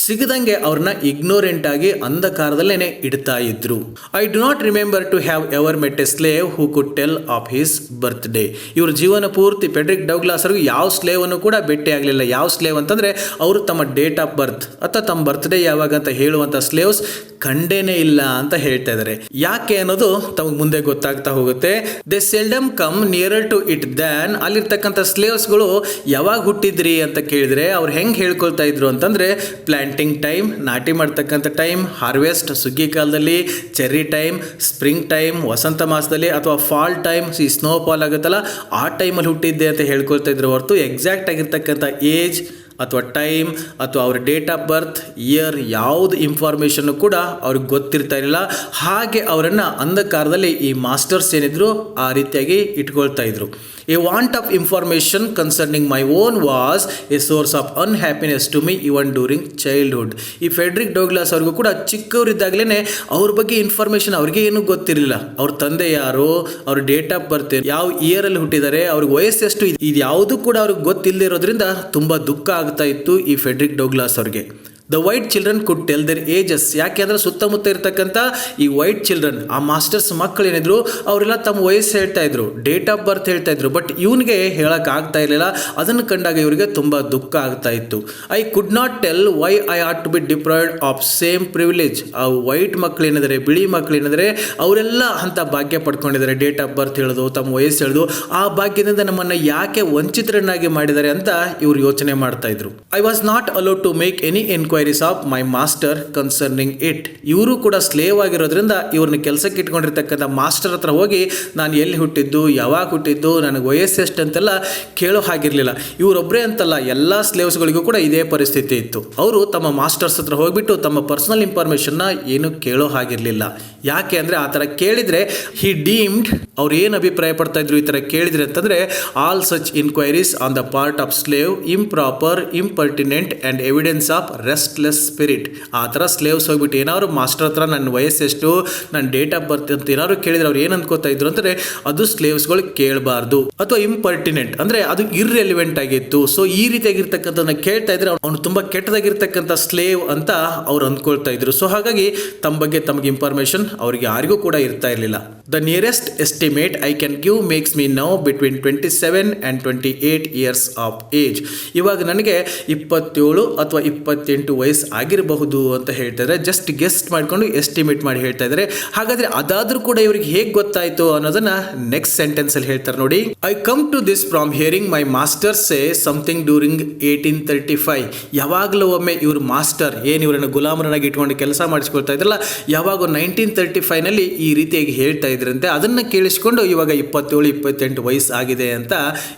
Speaker 1: ಸಿಗದಂಗೆ ಅವ್ರನ್ನ ಇಗ್ನೋರೆಂಟ್ ಆಗಿ ಅಂಧಕಾರದಲ್ಲೇ ಇಡ್ತಾ ಇದ್ರು. I do not remember to have ever met a slave who could tell of his birthday. ಇವ್ರ ಜೀವನ ಪೂರ್ತಿ ಫೆಡ್ರಿಕ್ ಡೌಗ್ಲಾಸ್ ಅವ್ರಿಗೆ ಯಾವ ಸ್ಲೇವ್ ಅನ್ನು ಕೂಡ ಭೇಟಿ ಆಗಲಿಲ್ಲ. ಯಾವ ಸ್ಲೇವ್ ಅಂತಂದರೆ ಅವರು ತಮ್ಮ ಡೇಟ್ ಆಫ್ ಬರ್ತ್ ಅಥವಾ ತಮ್ಮ ಬರ್ತ್ಡೇ ಯಾವಾಗ ಅಂತ ಹೇಳುವಂಥ ಸ್ಲೇವ್ಸ್ ಕಂಡೇನೇ ಇಲ್ಲ ಅಂತ ಹೇಳ್ತಾ ಇದ್ದಾರೆ. ಯಾಕೆ ಅನ್ನೋದು ತಮಗೆ ಮುಂದೆ ಗೊತ್ತಾಗ್ತಾ ಹೋಗುತ್ತೆ. They seldom come nearer to it than. ಅಲ್ಲಿರ್ತಕ್ಕಂಥ ಸ್ಲೇವ್ಸ್ಗಳು ಯಾವಾಗ ಹುಟ್ಟಿದ್ರಿ ಅಂತ ಕೇಳಿದರೆ ಅವ್ರು ಹೆಂಗೆ ಹೇಳ್ಕೊಳ್ತಾ ಇದ್ರು ಅಂತಂದರೆ ಪ್ಲ್ಯಾಂಟಿಂಗ್ ಟೈಮ್, ನಾಟಿ ಮಾಡ್ತಕ್ಕಂಥ ಟೈಮ್, ಹಾರ್ವೆಸ್ಟ್ ಸುಗ್ಗಿ ಕಾಲದಲ್ಲಿ, ಚೆರ್ರಿ ಟೈಮ್, ಸ್ಪ್ರಿಂಗ್ ಟೈಮ್ ವಸಂತ ಮಾಸದಲ್ಲಿ, ಅಥವಾ ಫಾಲ್ ಟೈಮ್ ಈ ಸ್ನೋ ಫಾಲ್ ಆಗುತ್ತಲ್ಲ ಆ ಟೈಮಲ್ಲಿ ಹುಟ್ಟಿದ್ದೆ ಅಂತ ಹೇಳ್ಕೊಳ್ತಾ ಇದ್ರು ಹೊರತು ಎಕ್ಸಾಕ್ಟ್ ಆಗಿರ್ತಕ್ಕಂಥ ಏಜ್ ಅಥವಾ ಟೈಮ್ ಅಥವಾ ಅವ್ರ ಡೇಟ್ ಆಫ್ ಬರ್ತ್, ಇಯರ್ ಯಾವುದು ಇನ್ಫಾರ್ಮೇಷನ್ನು ಕೂಡ ಅವ್ರಿಗೆ ಗೊತ್ತಿರ್ತಾ ಇರಲಿಲ್ಲ. ಹಾಗೆ ಅವರನ್ನು ಅಂಧಕಾರದಲ್ಲಿ ಈ ಮಾಸ್ಟರ್ಸ್ ಏನಿದ್ರು ಆ ರೀತಿಯಾಗಿ ಇಟ್ಕೊಳ್ತಾ ಇದ್ರು. A want of information concerning my own was a source of unhappiness to me even during childhood. ಈ ಫೆಡ್ರಿಕ್ ಡೌಗ್ಲಾಸ್ ಅವ್ರಿಗೂ ಕೂಡ ಚಿಕ್ಕವರಿದ್ದಾಗಲೇ ಅವ್ರ ಬಗ್ಗೆ ಇನ್ಫಾರ್ಮೇಷನ್ ಅವ್ರಿಗೆ ಏನೂ ಗೊತ್ತಿರಲಿಲ್ಲ. ಅವ್ರ ತಂದೆ ಯಾರು, ಅವ್ರ ಡೇಟ್ ಆಫ್ ಬರ್ತ್ ಯಾವ ಇಯರಲ್ಲಿ ಹುಟ್ಟಿದ್ದಾರೆ, ಅವ್ರಿಗೆ ವಯಸ್ಸೆಷ್ಟು, ಇದು ಯಾವುದೂ ಕೂಡ ಅವ್ರಿಗೆ ಗೊತ್ತಿಲ್ಲದೆ ಇರೋದ್ರಿಂದ ತುಂಬ ದುಃಖ ಆಗ್ತಾ ಇತ್ತು ಈ ಫೆಡ್ರಿಕ್ ಡೌಗ್ಲಾಸ್ ಅವ್ರಿಗೆ. The white children could tell their ages. ಯಾಕೆ ಅಂದರೆ ಸುತ್ತಮುತ್ತ ಇರತಕ್ಕಂಥ ಈ ವೈಟ್ ಚಿಲ್ಡ್ರನ್, ಆ ಮಾಸ್ಟರ್ಸ್ ಮಕ್ಕಳು ಏನಿದ್ರು ಅವರೆಲ್ಲ ತಮ್ಮ ವಯಸ್ಸು ಹೇಳ್ತಾ ಇದ್ರು, ಡೇಟ್ ಆಫ್ ಬರ್ತ್ ಹೇಳ್ತಾ ಇದ್ರು. ಬಟ್ ಇವನಿಗೆ ಹೇಳಕ್ಕೆ ಆಗ್ತಾ ಇರಲಿಲ್ಲ. ಅದನ್ನು ಕಂಡಾಗ ಇವರಿಗೆ ತುಂಬ ದುಃಖ ಆಗ್ತಾ ಇತ್ತು. I could not tell why I ought to be deprived of same privilege. ಆ ವೈಟ್ ಮಕ್ಕಳು ಏನಿದ್ದಾರೆ, ಬಿಳಿ ಮಕ್ಕಳು ಏನಿದ್ದಾರೆ ಅವರೆಲ್ಲ ಅಂತ ಭಾಗ್ಯ ಪಡ್ಕೊಂಡಿದ್ದಾರೆ. ಡೇಟ್ ಆಫ್ ಬರ್ತ್ ಹೇಳೋದು, ತಮ್ಮ ವಯಸ್ಸು ಹೇಳೋದು, ಆ ಭಾಗ್ಯದಿಂದ ನಮ್ಮನ್ನು ಯಾಕೆ ವಂಚಿತರನ್ನಾಗಿ ಮಾಡಿದ್ದಾರೆ ಅಂತ ಇವರು ಯೋಚನೆ ಮಾಡ್ತಾ ಇದ್ರು. I was not allowed to make any enquiry of my master concerning it. ಇವರು ಕೂಡ ಸ್ಲೇವ್ ಆಗಿರೋದ್ರಿಂದ ಇವ್ರನ್ನ ಕೆಲಸಕ್ಕೆ ಇಟ್ಕೊಂಡಿರ್ತಕ್ಕಂಥ ಮಾಸ್ಟರ್ ಹತ್ರ ಹೋಗಿ ನಾನು ಎಲ್ಲಿ ಹುಟ್ಟಿದ್ದು, ಯಾವಾಗ ಹುಟ್ಟಿದ್ದು, ನನಗೆ ವಯಸ್ಸೆಷ್ಟು ಅಂತೆಲ್ಲ ಕೇಳೋ ಹಾಗಿರಲಿಲ್ಲ. ಇವರೊಬ್ಬರೇ ಅಂತಲ್ಲ, ಎಲ್ಲ ಸ್ಲೇವ್ಸ್ಗಳಿಗೂ ಕೂಡ ಇದೇ ಪರಿಸ್ಥಿತಿ ಇತ್ತು. ಅವರು ತಮ್ಮ ಮಾಸ್ಟರ್ಸ್ ಹತ್ರ ಹೋಗ್ಬಿಟ್ಟು ತಮ್ಮ ಪರ್ಸನಲ್ ಇನ್ಫಾರ್ಮೇಷನ್ನ ಏನು ಕೇಳೋ ಹಾಗಿರಲಿಲ್ಲ. ಯಾಕೆ ಅಂದರೆ ಆ ಥರ ಕೇಳಿದರೆ ಹಿ ಡೀಮ್ಡ್, ಅವ್ರು ಏನು ಅಭಿಪ್ರಾಯ ಪಡ್ತಾ ಇದ್ರು ಈ ಥರ ಕೇಳಿದ್ರೆ ಅಂತಂದರೆ all such inquiries on the part of slave improper, impertinent and evidence of restless spirit. ಆ ಥರ ಸ್ಲೇವ್ಸ್ ಹೋಗ್ಬಿಟ್ಟು ಏನಾದ್ರು ಮಾಸ್ಟರ್ ಹತ್ರ ನನ್ನ ವಯಸ್ಸೆಷ್ಟು, ನನ್ನ ಡೇಟ್ ಆಫ್ ಬರ್ತ್ ಅಂತ ಏನಾದ್ರು ಕೇಳಿದ್ರೆ ಅವ್ರು ಏನು ಅನ್ಕೋತಾ ಇದ್ರು ಅಂದರೆ ಅದು ಸ್ಲೇವ್ಸ್ಗಳು ಕೇಳಬಾರ್ದು. ಅಥವಾ ಇಂಪರ್ಟಿನೆಂಟ್ ಅಂದರೆ ಅದು ಇರ್ರೆಲಿವೆಂಟ್ ಆಗಿತ್ತು. ಸೊ ಈ ರೀತಿಯಾಗಿರ್ತಕ್ಕಂಥದ್ದನ್ನ ಕೇಳ್ತಾ ಇದ್ರೆ ಅವನು ತುಂಬ ಕೆಟ್ಟದಾಗಿರ್ತಕ್ಕಂಥ ಸ್ಲೇವ್ ಅಂತ ಅವ್ರು ಅಂದ್ಕೊಳ್ತಾ ಇದ್ರು. ಸೊ ಹಾಗಾಗಿ ತಮ್ಮ ಬಗ್ಗೆ ತಮಗೆ ಇನ್ಫಾರ್ಮೇಷನ್ ಅವ್ರಿಗೆ ಯಾರಿಗೂ ಕೂಡ ಇರ್ತಾ ಇರಲಿಲ್ಲ. The nearest estimate I can give makes me now between 27 and 28 years of age. ಇವಾಗ ನನಗೆ 27 ಅಥವಾ 28 ವಯಸ್ಸು ಆಗಿರಬಹುದು ಅಂತ ಹೇಳ್ತಾ ಇದ್ದಾರೆ. ಜಸ್ಟ್ ಗೆಸ್ಟ್ ಮಾಡಿಕೊಂಡು ಎಸ್ಟಿಮೇಟ್ ಮಾಡಿ ಹೇಳ್ತಾ ಇದ್ದಾರೆ. ಹಾಗಾದರೆ ಅದಾದರೂ ಕೂಡ ಇವರಿಗೆ ಹೇಗೆ ಗೊತ್ತಾಯಿತು ಅನ್ನೋದನ್ನ ನೆಕ್ಸ್ಟ್ ಸೆಂಟೆನ್ಸಲ್ಲಿ ಹೇಳ್ತಾರೆ ನೋಡಿ. I come to this from hearing my master say something during 1835. ಯಾವಾಗಲೂ ಒಮ್ಮೆ ಇವ್ರ ಮಾಸ್ಟರ್ ಏನು ಇವರನ್ನು ಗುಲಾಮರನ್ನಾಗಿ ಇಟ್ಕೊಂಡು ಕೆಲಸ ಮಾಡಿಸ್ಕೊಳ್ತಾ ಇದ್ರಲ್ಲ, ಯಾವಾಗ 1935ನಲ್ಲಿ ಈ ರೀತಿಯಾಗಿ ಹೇಳ್ತಾ ಇದ್ರಂತೆ. ಅದನ್ನು ಕೇಳಿಸ್ಕೊಂಡು ಇವಾಗ 27-28 ವಯಸ್ಸು ಆಗಿದೆ ಅಂತ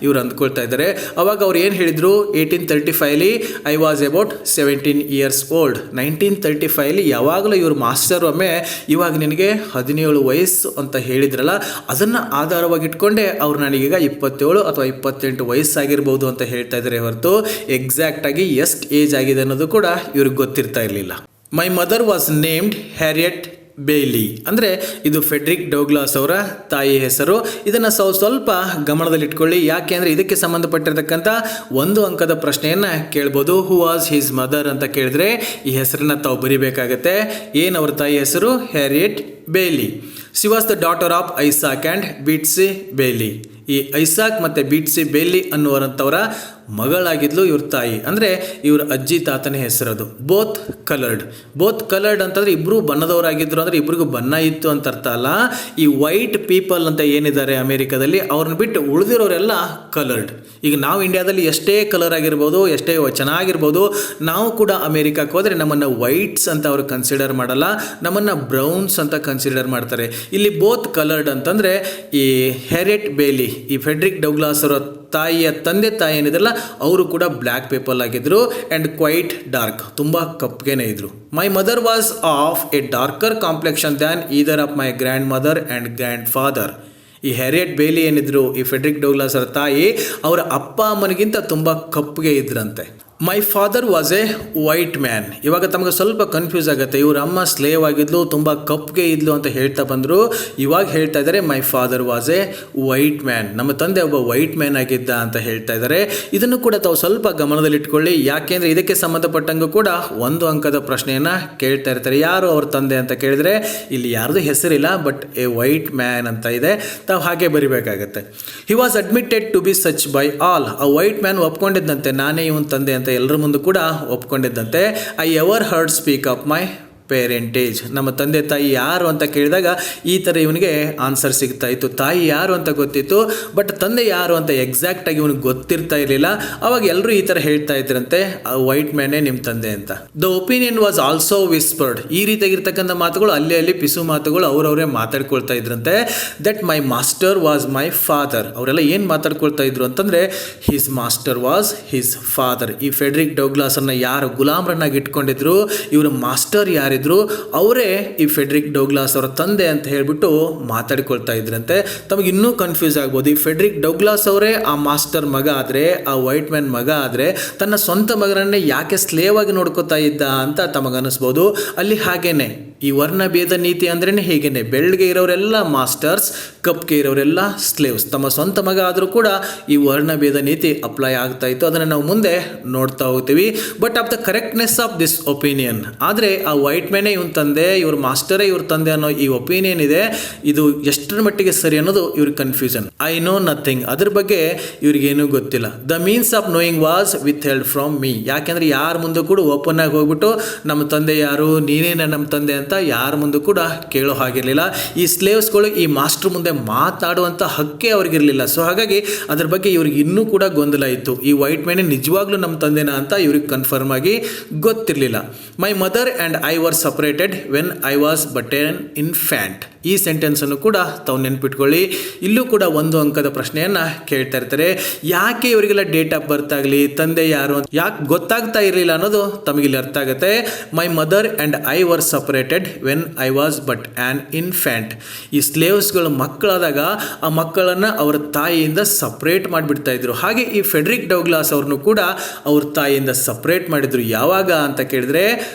Speaker 1: ಇವ್ರು ಅಂದ್ಕೊಳ್ತಾ ಇದ್ದಾರೆ. ಅವಾಗ ಅವ್ರು ಏನು ಹೇಳಿದರು, 1835ಲಿ I was about 17 years old. 1935ಲಿ ಯಾವಾಗಲೂ ಇವ್ರ ಮಾಸ್ಟರ್ ಒಮ್ಮೆ ಇವಾಗ ನಿನಗೆ 17 ವಯಸ್ಸು ಅಂತ ಹೇಳಿದ್ರಲ್ಲ, ಅದನ್ನು ಆಧಾರವಾಗಿ ಇಟ್ಕೊಂಡೆ ಅವ್ರು ನನಗೀಗ 27 ಅಥವಾ 28 ವಯಸ್ಸಾಗಿರ್ಬೋದು ಅಂತ ಹೇಳ್ತಾ ಇದ್ದಾರೆ ಹೊರತು ಎಕ್ಸಾಕ್ಟಾಗಿ ಎಷ್ಟು ಏಜ್ ಆಗಿದೆ ಅನ್ನೋದು ಕೂಡ ಇವ್ರಿಗೆ ಗೊತ್ತಿರ್ತಾ ಇರಲಿಲ್ಲ. My mother was named Harriet ಬೇಲಿ. ಅಂದರೆ ಇದು ಫೆಡ್ರಿಕ್ ಡೌಗ್ಲಾಸ್ ಅವರ ತಾಯಿ ಹೆಸರು. ಇದನ್ನು ಸ್ವಲ್ಪ ಗಮನದಲ್ಲಿಟ್ಕೊಳ್ಳಿ. ಯಾಕೆ ಅಂದರೆ ಇದಕ್ಕೆ ಸಂಬಂಧಪಟ್ಟಿರ್ತಕ್ಕಂಥ 1 ಅಂಕದ ಪ್ರಶ್ನೆಯನ್ನು ಕೇಳ್ಬೋದು. ಹೂ ವಾಸ್ ಹಿಸ್ ಮದರ್ ಅಂತ ಕೇಳಿದ್ರೆ ಈ ಹೆಸರನ್ನು ತಾವು ಬರಿಬೇಕಾಗತ್ತೆ. ಏನು ಅವ್ರ ತಾಯಿ ಹೆಸರು? Harriet Bailey. She was the daughter of Isaac and Betsy Bailey. ಈ ಐಸಾಕ್ ಮತ್ತು ಬೀಟ್ಸಿ ಬೇಲಿ ಅನ್ನುವಂಥವರ ಮಗಳಾಗಿದ್ಲು ಇವ್ರ ತಾಯಿ. ಅಂದರೆ ಇವ್ರ ಅಜ್ಜಿ ತಾತನ ಹೆಸರದು. ಬೋತ್ ಕಲರ್ಡ್ ಅಂತಂದರೆ ಇಬ್ಬರು ಬಣ್ಣದವರಾಗಿದ್ದರು, ಅಂದರೆ ಇಬ್ಬರಿಗೂ ಬಣ್ಣ ಇತ್ತು ಅಂತ ಅರ್ಥ ಅಲ್ಲ. ಈ ವೈಟ್ ಪೀಪಲ್ ಅಂತ ಏನಿದ್ದಾರೆ ಅಮೇರಿಕಾದಲ್ಲಿ, ಅವ್ರನ್ನ ಬಿಟ್ಟು ಉಳಿದಿರೋರೆಲ್ಲ ಕಲರ್ಡ್. ಈಗ ನಾವು ಇಂಡಿಯಾದಲ್ಲಿ ಎಷ್ಟೇ ಕಲರ್ ಆಗಿರ್ಬೋದು, ಎಷ್ಟೇ ಚೆನ್ನಾಗಿರ್ಬೋದು, ನಾವು ಕೂಡ ಅಮೇರಿಕಕ್ಕೆ ಹೋದರೆ ನಮ್ಮನ್ನು ವೈಟ್ಸ್ ಅಂತ ಅವರು ಕನ್ಸಿಡರ್ ಮಾಡಲ್ಲ, ನಮ್ಮನ್ನು ಬ್ರೌನ್ಸ್ ಅಂತ ಕನ್ಸಿಡರ್ ಮಾಡ್ತಾರೆ. ಇಲ್ಲಿ ಬೋತ್ ಕಲರ್ಡ್ ಅಂತಂದರೆ ಈ ಹ್ಯಾರಿಯಟ್ ಬೇಲಿ, ಈ ಫೆಡ್ರಿಕ್ ಡೌಗ್ಲಾಸ್ ಅವರ ತಾಯಿಯ ತಂದೆ ತಾಯಿ ಏನಿದ್ರಲ್ಲ ಅವರು ಕೂಡ ಬ್ಲ್ಯಾಕ್ ಪೀಪಲ್ ಆಗಿದ್ರು ಆ್ಯಂಡ್ ಕ್ವೈಟ್ ಡಾರ್ಕ್, ತುಂಬ ಕಪ್ಪಗೆನೇ ಇದ್ರು. My mother was of A darker complexion than either of my grand mother and grand father. ಈ ಹ್ಯಾರಿಯಟ್ ಬೇಲಿ ಏನಿದ್ರು, ಈ ಫೆಡ್ರಿಕ್ ಡೌಗ್ಲಾಸ್ ಅವರ ತಾಯಿ ಅವರ ಅಪ್ಪ ಅಮ್ಮನಿಗಿಂತ ತುಂಬ ಕಪ್ಪಗೆ ಇದ್ರಂತೆ. ಮೈ father was A white man. ಇವಾಗ ತಮಗೆ ಸ್ವಲ್ಪ ಕನ್ಫ್ಯೂಸ್ ಆಗುತ್ತೆ, ಇವ್ರ ಅಮ್ಮ ಸ್ಲೇವ್ ಆಗಿದ್ಲು, ತುಂಬ ಕಪ್ಗೆ ಇದ್ಲು ಅಂತ ಹೇಳ್ತಾ ಬಂದರು. ಇವಾಗ ಹೇಳ್ತಾ ಇದ್ದಾರೆ ಮೈ father was A white man, ನಮ್ಮ ತಂದೆ ಒಬ್ಬ ವೈಟ್ ಮ್ಯಾನ್ ಆಗಿದ್ದ ಅಂತ ಹೇಳ್ತಾ ಇದ್ದಾರೆ. ಇದನ್ನು ಕೂಡ ತಾವು ಸ್ವಲ್ಪ ಗಮನದಲ್ಲಿಟ್ಕೊಳ್ಳಿ, ಯಾಕೆಂದರೆ ಇದಕ್ಕೆ ಸಂಬಂಧಪಟ್ಟಂಗೂ ಕೂಡ ಒಂದು ಅಂಕದ ಪ್ರಶ್ನೆಯನ್ನು ಕೇಳ್ತಾ ಇರ್ತಾರೆ. ಯಾರು ಅವ್ರ ತಂದೆ ಅಂತ ಕೇಳಿದರೆ ಇಲ್ಲಿ ಯಾರ್ದು ಹೆಸರಿಲ್ಲ, ಬಟ್ ಎ ವೈಟ್ ಮ್ಯಾನ್ ಅಂತ ಇದೆ, ತಾವು ಹಾಗೆ ಬರಿಬೇಕಾಗತ್ತೆ. He was admitted to be such by all. ಆ ವೈಟ್ ಮ್ಯಾನ್ ಒಪ್ಕೊಂಡಿದ್ದಂತೆ, ನಾನೇ ಇವನ್ ತಂದೆ ಅಂತ ಎಲ್ಲರ ಮುಂದೆ ಕೂಡ ಒಪ್ಕೊಂಡಿದ್ದಂತೆ. I ever heard speak of my parentage. ನಮ್ಮ ತಂದೆ ತಾಯಿ ಯಾರು ಅಂತ ಕೇಳಿದಾಗ ಈ ಥರ ಇವನಿಗೆ ಆನ್ಸರ್ ಸಿಗ್ತಾ ಇತ್ತು. ತಾಯಿ ಯಾರು ಅಂತ ಗೊತ್ತಿತ್ತು, ಬಟ್ ತಂದೆ ಯಾರು ಅಂತ ಎಕ್ಸಾಕ್ಟಾಗಿ ಇವನಿಗೆ ಗೊತ್ತಿರ್ತಾ ಇರಲಿಲ್ಲ. ಅವಾಗ ಎಲ್ಲರೂ ಈ ಥರ ಹೇಳ್ತಾ ಇದ್ರಂತೆ, ವೈಟ್ ಮ್ಯಾನೇ ನಿಮ್ಮ ತಂದೆ ಅಂತ. The opinion was also ವಿಸ್ಪರ್ಡ್. ಈ ರೀತಿಯಾಗಿರ್ತಕ್ಕಂಥ ಮಾತುಗಳು ಅಲ್ಲಿ ಪಿಸು ಮಾತುಗಳು ಅವರವರೇ ಮಾತಾಡ್ಕೊಳ್ತಾ ಇದ್ರಂತೆ. That my master was my father. ಅವರೆಲ್ಲ ಏನು ಮಾತಾಡ್ಕೊಳ್ತಾ ಇದ್ರು ಅಂತಂದರೆ his master was his father. ಈ ಫೆಡ್ರಿಕ್ ಡೌಗ್ಲಾಸನ್ನು ಯಾರು ಗುಲಾಮರನ್ನಾಗಿ ಇಟ್ಕೊಂಡಿದ್ರು, ಇವರ ಮಾಸ್ಟರ್ ಯಾರಿದ್ರು ಅವರೇ ಈ ಫೆಡ್ರಿಕ್ ಡೌಗ್ಲಾಸ್ ಅವರ ತಂದೆ ಅಂತ ಹೇಳಿಬಿಟ್ಟು ಮಾತಾಡಿಕೊಳ್ತಾ ಇದ್ರಂತೆ. ತಮಗೆ ಇನ್ನೂ ಕನ್ಫ್ಯೂಸ್ ಆಗ್ಬೋದು, ಈ ಫೆಡ್ರಿಕ್ ಡೌಗ್ಲಾಸ್ ಅವರೇ ಆ ಮಾಸ್ಟರ್ ಮಗ ಆದರೆ, ಆ ವೈಟ್ ಮ್ಯಾನ್ ಮಗ ಆದರೆ, ತನ್ನ ಸ್ವಂತ ಮಗನನ್ನೇ ಯಾಕೆ ಸ್ಲೇವ್ ಆಗಿ ನೋಡ್ಕೋತಾ ಇದ್ದ ಅಂತ ತಮಗನ್ನಿಸ್ಬೋದು. ಅಲ್ಲಿ ಹಾಗೇನೆ ಈ ವರ್ಣಭೇದ ನೀತಿ ಅಂದ್ರೇ ಹೀಗೇನೆ, ಬೆಳ್ಳಗೆ ಇರೋರೆಲ್ಲ ಮಾಸ್ಟರ್ಸ್, ಕಪ್ಗೆ ಇರೋರೆಲ್ಲ ಸ್ಲೇವ್ಸ್. ತಮ್ಮ ಸ್ವಂತ ಮಗ ಆದರೂ ಕೂಡ ಈ ವರ್ಣಭೇದ ನೀತಿ ಅಪ್ಲೈ ಆಗ್ತಾ ಇತ್ತು. ಅದನ್ನು ನಾವು ಮುಂದೆ ನೋಡ್ತಾ ಹೋಗ್ತೀವಿ. But of the correctness of this opinion, ಆದರೆ ಆ ವೈಟ್ ಮ್ಯಾನೇ ಇವನ್ ತಂದೆ, ಇವ್ರ ಮಾಸ್ಟರೇ ಇವ್ರ ತಂದೆ ಅನ್ನೋ ಈ ಒಪಿನಿಯನ್ ಇದೆ, ಇದು ಎಷ್ಟರ ಮಟ್ಟಿಗೆ ಸರಿ ಅನ್ನೋದು ಇವ್ರಿಗೆ ಕನ್ಫ್ಯೂಷನ್. ಐ ನೋ ನಥಿಂಗ್, ಅದ್ರ ಬಗ್ಗೆ ಇವ್ರಿಗೇನೂ ಗೊತ್ತಿಲ್ಲ. The means of knowing was with held from me. ಯಾಕೆಂದರೆ ಯಾರ ಮುಂದೆ ಕೂಡ ಓಪನ್ ಆಗಿ ಹೋಗ್ಬಿಟ್ಟು ನಮ್ಮ ತಂದೆ ಯಾರು, ನೀನೇ ನಮ್ಮ ತಂದೆ ಅಂತ ಯಾರ ಮುಂದೆ ಕೂಡ ಕೇಳೋ ಹಾಗಿರಲಿಲ್ಲ. ಈ ಸ್ಲೇವ್ಸ್ಗಳು ಈ ಮಾಸ್ಟರ್ ಮುಂದೆ ಮಾತಾಡುವಂಥ ಹಕ್ಕೇ ಅವ್ರಿಗಿರಲಿಲ್ಲ. ಸೊ ಹಾಗಾಗಿ ಅದ್ರ ಬಗ್ಗೆ ಇವ್ರಿಗೆ ಇನ್ನೂ ಕೂಡ ಗೊಂದಲ ಇತ್ತು. ಈ ವೈಟ್ ಮ್ಯಾನೇ ನಿಜವಾಗ್ಲೂ ನಮ್ಮ ತಂದೆನಾ ಅಂತ ಇವ್ರಿಗೆ ಕನ್ಫರ್ಮ್ ಆಗಿ ಗೊತ್ತಿರಲಿಲ್ಲ. My mother and I var separated when I was but N infant. ಈ ಸೆಂಟೆನ್ಸನ್ನು ಕೂಡ ತಾವು ನೆನ್ಪಿಟ್ಕೊಳ್ಳಿ. ಇಲ್ಲೂ ಕೂಡ ಒಂದು ಅಂಕದ ಪ್ರಶ್ನೆಯನ್ನು ಕೇಳ್ತಾ ಇರ್ತಾರೆ. ಯಾಕೆ ಇವರಿಗೆಲ್ಲ ಡೇಟ್ ಆಫ್ ಬರ್ತ್ ಆಗಲಿ, ತಂದೆ ಯಾರು ಅಂತ ಯಾಕೆ ಗೊತ್ತಾಗ್ತಾ ಇರಲಿಲ್ಲ ಅನ್ನೋದು ತಮಗಿಲ್ಲಿ ಅರ್ಥ ಆಗುತ್ತೆ. My mother and I var separated when I was but an infant. ಈ ಸ್ಲೇವ್ಸ್ಗಳ ಮಕ್ಕಳಾದಾಗ ಆ ಮಕ್ಕಳನ್ನು ಅವರ ತಾಯಿಯಿಂದ ಸಪ್ರೇಟ್ ಮಾಡಿಬಿಡ್ತಾ ಇದ್ರು. ಹಾಗೆ ಈ ಫೆಡ್ರಿಕ್ ಡೌಗ್ಲಾಸ್ ಅವ್ರನ್ನು ಕೂಡ ಅವ್ರ ತಾಯಿಯಿಂದ ಸಪ್ರೇಟ್ ಮಾಡಿದ್ರು. ಯಾವಾಗ ಅಂತ ಕೇಳಿದ್ರೆ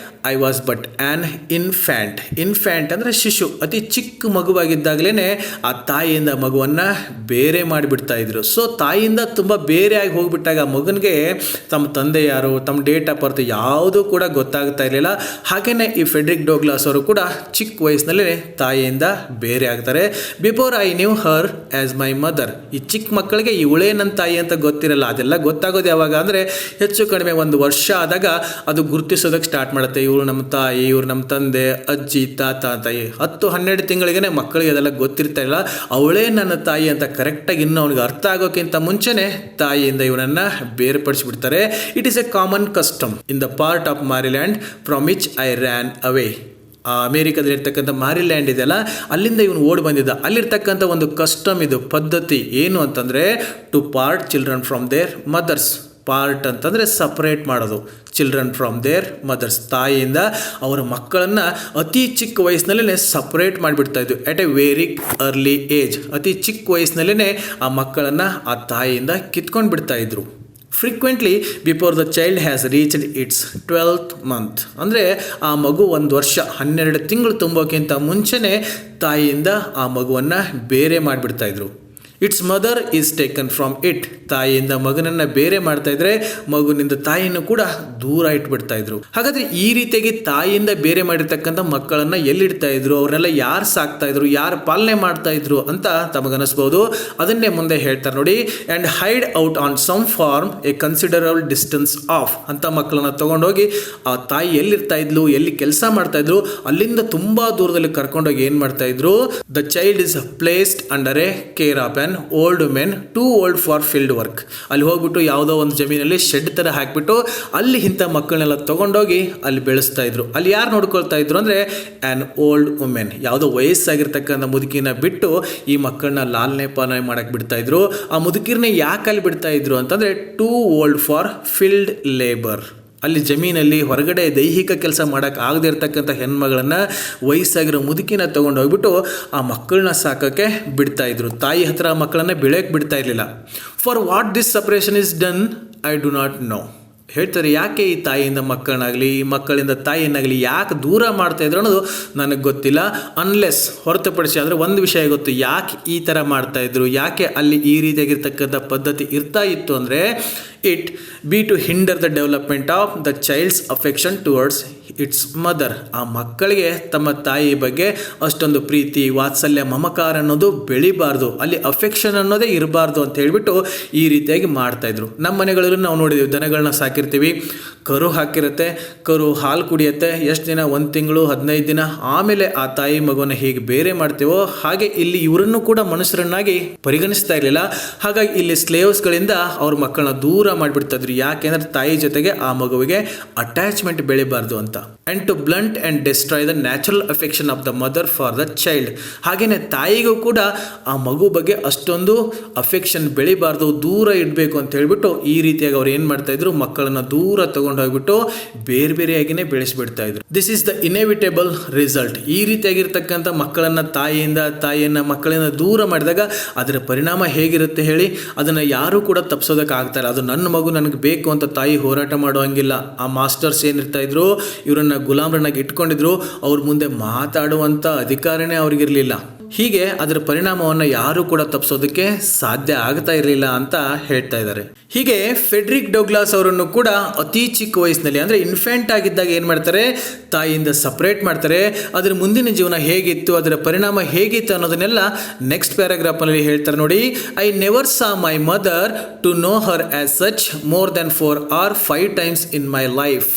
Speaker 1: I was but an infant. Infant ಅಂದರೆ ಶಿಶು, ಅತಿ ಚಿಕ್ಕ ಮಗುವಾಗಿದ್ದಾಗಲೇ ಆ ತಾಯಿಯಿಂದ ಮಗುವನ್ನು ಬೇರೆ ಮಾಡಿಬಿಡ್ತಾ ಇದ್ರು. ಸೊ ತಾಯಿಯಿಂದ ತುಂಬ ಬೇರೆ ಆಗಿ ಹೋಗಿಬಿಟ್ಟಾಗ ಆ ಮಗನಿಗೆ ತಮ್ಮ ತಂದೆ ಯಾರು, ತಮ್ಮ ಡೇಟ್ ಆಫ್ ಬರ್ತ್ ಯಾವುದೂ ಕೂಡ ಗೊತ್ತಾಗ್ತಾ ಇರಲಿಲ್ಲ. ಹಾಗೆಯೇ ಈ ಫೆಡ್ರಿಕ್ ಡೌಗ್ಲಾಸ್ ಅವರು ಕೂಡ ಚಿಕ್ಕ ವಯಸ್ಸಿನಲ್ಲೇ ತಾಯಿಯಿಂದ ಬೇರೆ ಆಗ್ತಾರೆ. Before I knew Har as my mother. ಈ ಚಿಕ್ಕ ಮಕ್ಕಳಿಗೆ ಇವಳೇ ನನ್ನ ತಾಯಿ ಅಂತ ಗೊತ್ತಿರಲ್ಲ. ಅದೆಲ್ಲ ಗೊತ್ತಾಗೋದು ಯಾವಾಗ ಅಂದರೆ ಹೆಚ್ಚು ಕಡಿಮೆ 1 ವರ್ಷ ಆದಾಗ ಅದು ಗುರುತಿಸೋದಕ್ಕೆ ಸ್ಟಾರ್ಟ್ ಮಾಡುತ್ತೆ. ಇವರು ನಮ್ಮ ತಾಯಿ, ಇವ್ರು ನಮ್ಮ ತಂದೆ, ಅಜ್ಜಿ, ತಾತ ತಾಯಿ. 10-12 ತಿಂಗಳಿಗೆ ಮಕ್ಕಳಿಗೆ ಅದೆಲ್ಲ ಗೊತ್ತಿರ್ತಾ ಇಲ್ಲ. ಅವಳೇ ನನ್ನ ತಾಯಿ ಅಂತ ಕರೆಕ್ಟಾಗಿ ಇನ್ನೂ ಅವನಿಗೆ ಅರ್ಥ ಆಗೋಕ್ಕಿಂತ ಮುಂಚೆನೇ ತಾಯಿಯಿಂದ ಇವನನ್ನು ಬೇರ್ಪಡಿಸಿಬಿಡ್ತಾರೆ. It is a common custom in the part of Maryland from which I ran away. ಅಮೇರಿಕಾದಲ್ಲಿರ್ತಕ್ಕಂಥ ಮ್ಯಾರಿಲ್ಯಾಂಡ್ ಇದೆಯಲ್ಲ, ಅಲ್ಲಿಂದ ಇವನು ಓಡಿ ಬಂದಿದ್ದ. ಅಲ್ಲಿರ್ತಕ್ಕಂಥ ಒಂದು ಕಸ್ಟಮ್, ಇದು ಪದ್ಧತಿ ಏನು ಅಂತಂದರೆ to part children from their mothers. Part ಅಂತಂದರೆ ಸಪ್ರೇಟ್ ಮಾಡೋದು. ಚಿಲ್ಡ್ರನ್ ಫ್ರಮ್ ದೇರ್ ಮದರ್ಸ್, ತಾಯಿಯಿಂದ ಅವರ ಮಕ್ಕಳನ್ನು ಅತಿ ಚಿಕ್ಕ ವಯಸ್ಸಿನಲ್ಲೇ ಸಪ್ರೇಟ್ ಮಾಡಿಬಿಡ್ತಾ ಇದ್ವು. At a very early age. ಅತಿ ಚಿಕ್ಕ ವಯಸ್ಸಿನಲ್ಲೇ ಆ ಮಕ್ಕಳನ್ನು ಆ ತಾಯಿಯಿಂದ ಕಿತ್ಕೊಂಡು ಬಿಡ್ತಾ ಇದ್ರು. Frequently before the child has reached it's 12th month. ಅಂದರೆ ಆ ಮಗು 1 ವರ್ಷ 12 ತಿಂಗಳು ತುಂಬೋಕ್ಕಿಂತ ಮುಂಚೆನೇ ತಾಯಿಯಿಂದ ಆ ಮಗುವನ್ನು ಬೇರೆ ಮಾಡಿಬಿಡ್ತಾಯಿದ್ರು. Its mother is taken from it. ತಾಯಿಯಿಂದ ಮಗನನ್ನು ಬೇರೆ ಮಾಡ್ತಾ ಇದ್ರೆ ಮಗುವಿನಿಂದ ತಾಯಿಯನ್ನು ಕೂಡ ದೂರ ಇಟ್ಬಿಡ್ತಾ ಇದ್ರು. ಹಾಗಾದರೆ ಈ ರೀತಿಯಾಗಿ ತಾಯಿಯಿಂದ ಬೇರೆ ಮಾಡಿರ್ತಕ್ಕಂಥ ಮಕ್ಕಳನ್ನು ಎಲ್ಲಿಡ್ತಾ ಇದ್ರು, ಅವ್ರನ್ನೆಲ್ಲ ಯಾರು ಸಾಕ್ತಾ ಇದ್ರು, ಯಾರು ಪಾಲನೆ ಮಾಡ್ತಾ ಇದ್ರು ಅಂತ ತಮಗನಿಸ್ಬೋದು. ಅದನ್ನೇ ಮುಂದೆ ಹೇಳ್ತಾರೆ ನೋಡಿ. And hide out on some farm a considerable distance off. ಅಂಥ ಮಕ್ಕಳನ್ನು ತೊಗೊಂಡೋಗಿ ಆ ತಾಯಿ ಎಲ್ಲಿರ್ತಾ ಇದ್ಲು, ಎಲ್ಲಿ ಕೆಲಸ ಮಾಡ್ತಾ ಇದ್ರು, ಅಲ್ಲಿಂದ ತುಂಬ ದೂರದಲ್ಲಿ ಕರ್ಕೊಂಡೋಗಿ ಏನು ಮಾಡ್ತಾ ಇದ್ರು, the child is placed under A care of an old women two old far field work. ಅಲ್ಲಿ ಹೋಗ್ಬಿಟ್ಟು ಯಾವುದೋ ಒಂದು ಜಮೀನಲ್ಲಿ ಶೆಡ್ ಥರ ಹಾಕಿಬಿಟ್ಟು ಅಲ್ಲಿ ಇಂಥ ಮಕ್ಕಳನ್ನೆಲ್ಲ ತೊಗೊಂಡೋಗಿ ಅಲ್ಲಿ ಬೆಳೆಸ್ತಾ ಇದ್ರು. ಅಲ್ಲಿ ಯಾರು ನೋಡ್ಕೊಳ್ತಾ ಇದ್ರು ಅಂದರೆ ಆ್ಯನ್ ಓಲ್ಡ್ ವುಮೆನ್, ಯಾವುದೋ ವಯಸ್ಸಾಗಿರ್ತಕ್ಕಂಥ ಮುದುಕಿನ ಬಿಟ್ಟು ಈ ಮಕ್ಕಳನ್ನ ಲಾಲನೆ ಪಾಲನೆ ಮಾಡಕ್ಕೆ ಬಿಡ್ತಾ ಇದ್ರು. ಆ ಮುದುಕಿರನ್ನೇ ಯಾಕೆ ಅಲ್ಲಿ ಬಿಡ್ತಾ ಇದ್ರು ಅಂತಂದರೆ two old far field labour. ಅಲ್ಲಿ ಜಮೀನಲ್ಲಿ ಹೊರಗಡೆ ದೈಹಿಕ ಕೆಲಸ ಮಾಡೋಕ್ಕೆ ಆಗದೆ ಇರ್ತಕ್ಕಂಥ ಹೆಣ್ಮಗಳನ್ನು ವಯಸ್ಸಾಗಿರೋ ಮುದುಕಿನ ತೊಗೊಂಡು ಹೋಗ್ಬಿಟ್ಟು ಆ ಮಕ್ಕಳನ್ನ ಸಾಕೋಕ್ಕೆ ಬಿಡ್ತಾಯಿದ್ರು. ತಾಯಿ ಹತ್ರ ಮಕ್ಕಳನ್ನ ಬೆಳೆಯೋಕ್ಕೆ ಬಿಡ್ತಾ ಇರಲಿಲ್ಲ. For what this separation is done I do not know. ಹೇಳ್ತಾರೆ ಯಾಕೆ ಈ ತಾಯಿಯಿಂದ ಮಕ್ಕಳನ್ನಾಗಲಿ ಈ ಮಕ್ಕಳಿಂದ ತಾಯಿಯನ್ನಾಗಲಿ ಯಾಕೆ ದೂರ ಮಾಡ್ತಾಯಿದ್ರು ಅನ್ನೋದು ನನಗೆ ಗೊತ್ತಿಲ್ಲ. ಅನ್ಲೆಸ್ ಹೊರತುಪಡಿಸಿ ಆದರೆ ಒಂದು ವಿಷಯ ಗೊತ್ತು, ಯಾಕೆ ಈ ಥರ ಮಾಡ್ತಾಯಿದ್ರು, ಯಾಕೆ ಅಲ್ಲಿ ಈ ರೀತಿಯಾಗಿರ್ತಕ್ಕಂಥ ಪದ್ಧತಿ ಇರ್ತಾ ಇತ್ತು ಅಂದರೆ it be to hinder the development of the child's affection towards its mother. ಆ ಮಕ್ಕಳಿಗೆ ತಮ್ಮ ತಾಯಿ ಬಗ್ಗೆ ಅಷ್ಟೊಂದು ಪ್ರೀತಿ ವಾತ್ಸಲ್ಯ ಮಮಕಾರ ಅನ್ನೋದು ಬೆಳಿಬಾರ್ದು, ಅಲ್ಲಿ ಅಫೆಕ್ಷನ್ ಅನ್ನೋದೇ ಇರಬಾರ್ದು ಅಂತ ಹೇಳಿಬಿಟ್ಟು ಈ ರೀತಿಯಾಗಿ ಮಾಡ್ತಾಯಿದ್ರು. ನಮ್ಮ ಮನೆಗಳಲ್ಲೂ ನಾವು ನೋಡಿದ್ದೀವಿ, ದನಗಳನ್ನ ಸಾಕಿರ್ತೀವಿ, ಕರು ಹಾಕಿರುತ್ತೆ, ಕರು ಹಾಲು ಕುಡಿಯುತ್ತೆ, ಎಷ್ಟು ದಿನ 1 ತಿಂಗಳು 15 ದಿನ, ಆಮೇಲೆ ಆ ತಾಯಿ ಮಗುವನ್ನು ಹೇಗೆ ಬೇರೆ ಮಾಡ್ತೀವೋ ಹಾಗೆ ಇಲ್ಲಿ ಇವರನ್ನು ಕೂಡ ಮನುಷ್ಯರನ್ನಾಗಿ ಪರಿಗಣಿಸ್ತಾ ಇರಲಿಲ್ಲ. ಹಾಗಾಗಿ ಇಲ್ಲಿ ಸ್ಲೇವ್ಸ್ಗಳಿಂದ ಅವ್ರ ಮಕ್ಕಳನ್ನ ದೂರ ಮಾಡಿಬಿಡ್ತಾಯಿದ್ರು. ಯಾಕೆಂದರೆ ತಾಯಿ ಜೊತೆಗೆ ಆ ಮಗುವಿಗೆ ಅಟ್ಯಾಚ್ಮೆಂಟ್ ಬೆಳಿಬಾರ್ದು ಅಂತ. And to blunt and destroy the natural affection of the mother for the child. ಹಾಗೆಯೇ ತಾಯಿಗೂ ಕೂಡ ಆ ಮಗು ಬಗ್ಗೆ ಅಷ್ಟೊಂದು ಅಫೆಕ್ಷನ್ ಬೆಳಿಬಾರ್ದು, ದೂರ ಇಡಬೇಕು ಅಂತ ಹೇಳ್ಬಿಟ್ಟು ಈ ರೀತಿಯಾಗಿ ಅವ್ರು ಏನು ಮಾಡ್ತಾಯಿದ್ರು, ಮಕ್ಕಳನ್ನು ದೂರ ತಗೊಂಡು ಹೋಗ್ಬಿಟ್ಟು ಬೇರೆ ಬೇರೆಯಾಗಿಯೇ ಬೆಳೆಸಿಬಿಡ್ತಾ ಇದ್ರು. This is the inevitable result. ಈ ರೀತಿಯಾಗಿರ್ತಕ್ಕಂಥ ಮಕ್ಕಳನ್ನು ತಾಯಿಯನ್ನು ಮಕ್ಕಳಿಂದ ದೂರ ಮಾಡಿದಾಗ ಅದರ ಪರಿಣಾಮ ಹೇಗಿರುತ್ತೆ ಹೇಳಿ, ಅದನ್ನು ಯಾರೂ ಕೂಡ ತಪ್ಪಿಸೋದಕ್ಕೆ ಆಗ್ತಾಯಿಲ್ಲ. ಅದು ನನ್ನ ಮಗು ನನಗೆ ಬೇಕು ಅಂತ ತಾಯಿ ಹೋರಾಟ ಮಾಡುವಂಗಿಲ್ಲ. ಆ ಮಾಸ್ಟರ್ಸ್ ಏನಿರ್ತಾ ಇದ್ರು ಇವರನ್ನು ಗುಲಾಮರನ್ನಾಗಿ ಇಟ್ಕೊಂಡಿದ್ರು, ಅವ್ರ ಮುಂದೆ ಮಾತಾಡುವಂಥ ಅಧಿಕಾರನೇ ಅವ್ರಿಗಿರಲಿಲ್ಲ. ಹೀಗೆ ಅದರ ಪರಿಣಾಮವನ್ನು ಯಾರೂ ಕೂಡ ತಪ್ಪಿಸೋದಕ್ಕೆ ಸಾಧ್ಯ ಆಗ್ತಾ ಇರಲಿಲ್ಲ ಅಂತ ಹೇಳ್ತಾ ಇದ್ದಾರೆ. ಹೀಗೆ ಫೆಡ್ರಿಕ್ ಡೌಗ್ಲಾಸ್ ಅವರನ್ನು ಕೂಡ ಅತಿ ಚಿಕ್ಕ ವಯಸ್ಸಿನಲ್ಲಿ ಅಂದರೆ ಇನ್ಫೆಂಟ್ ಆಗಿದ್ದಾಗ ಏನು ಮಾಡ್ತಾರೆ, ತಾಯಿಯಿಂದ ಸಪ್ರೇಟ್ ಮಾಡ್ತಾರೆ. ಅದರ ಮುಂದಿನ ಜೀವನ ಹೇಗಿತ್ತು, ಅದರ ಪರಿಣಾಮ ಹೇಗಿತ್ತು ಅನ್ನೋದನ್ನೆಲ್ಲ ನೆಕ್ಸ್ಟ್ ಪ್ಯಾರಾಗ್ರಾಫ್ನಲ್ಲಿ ಹೇಳ್ತಾರೆ ನೋಡಿ. I never saw my mother to know her as such more than 4 or 5 times in my life.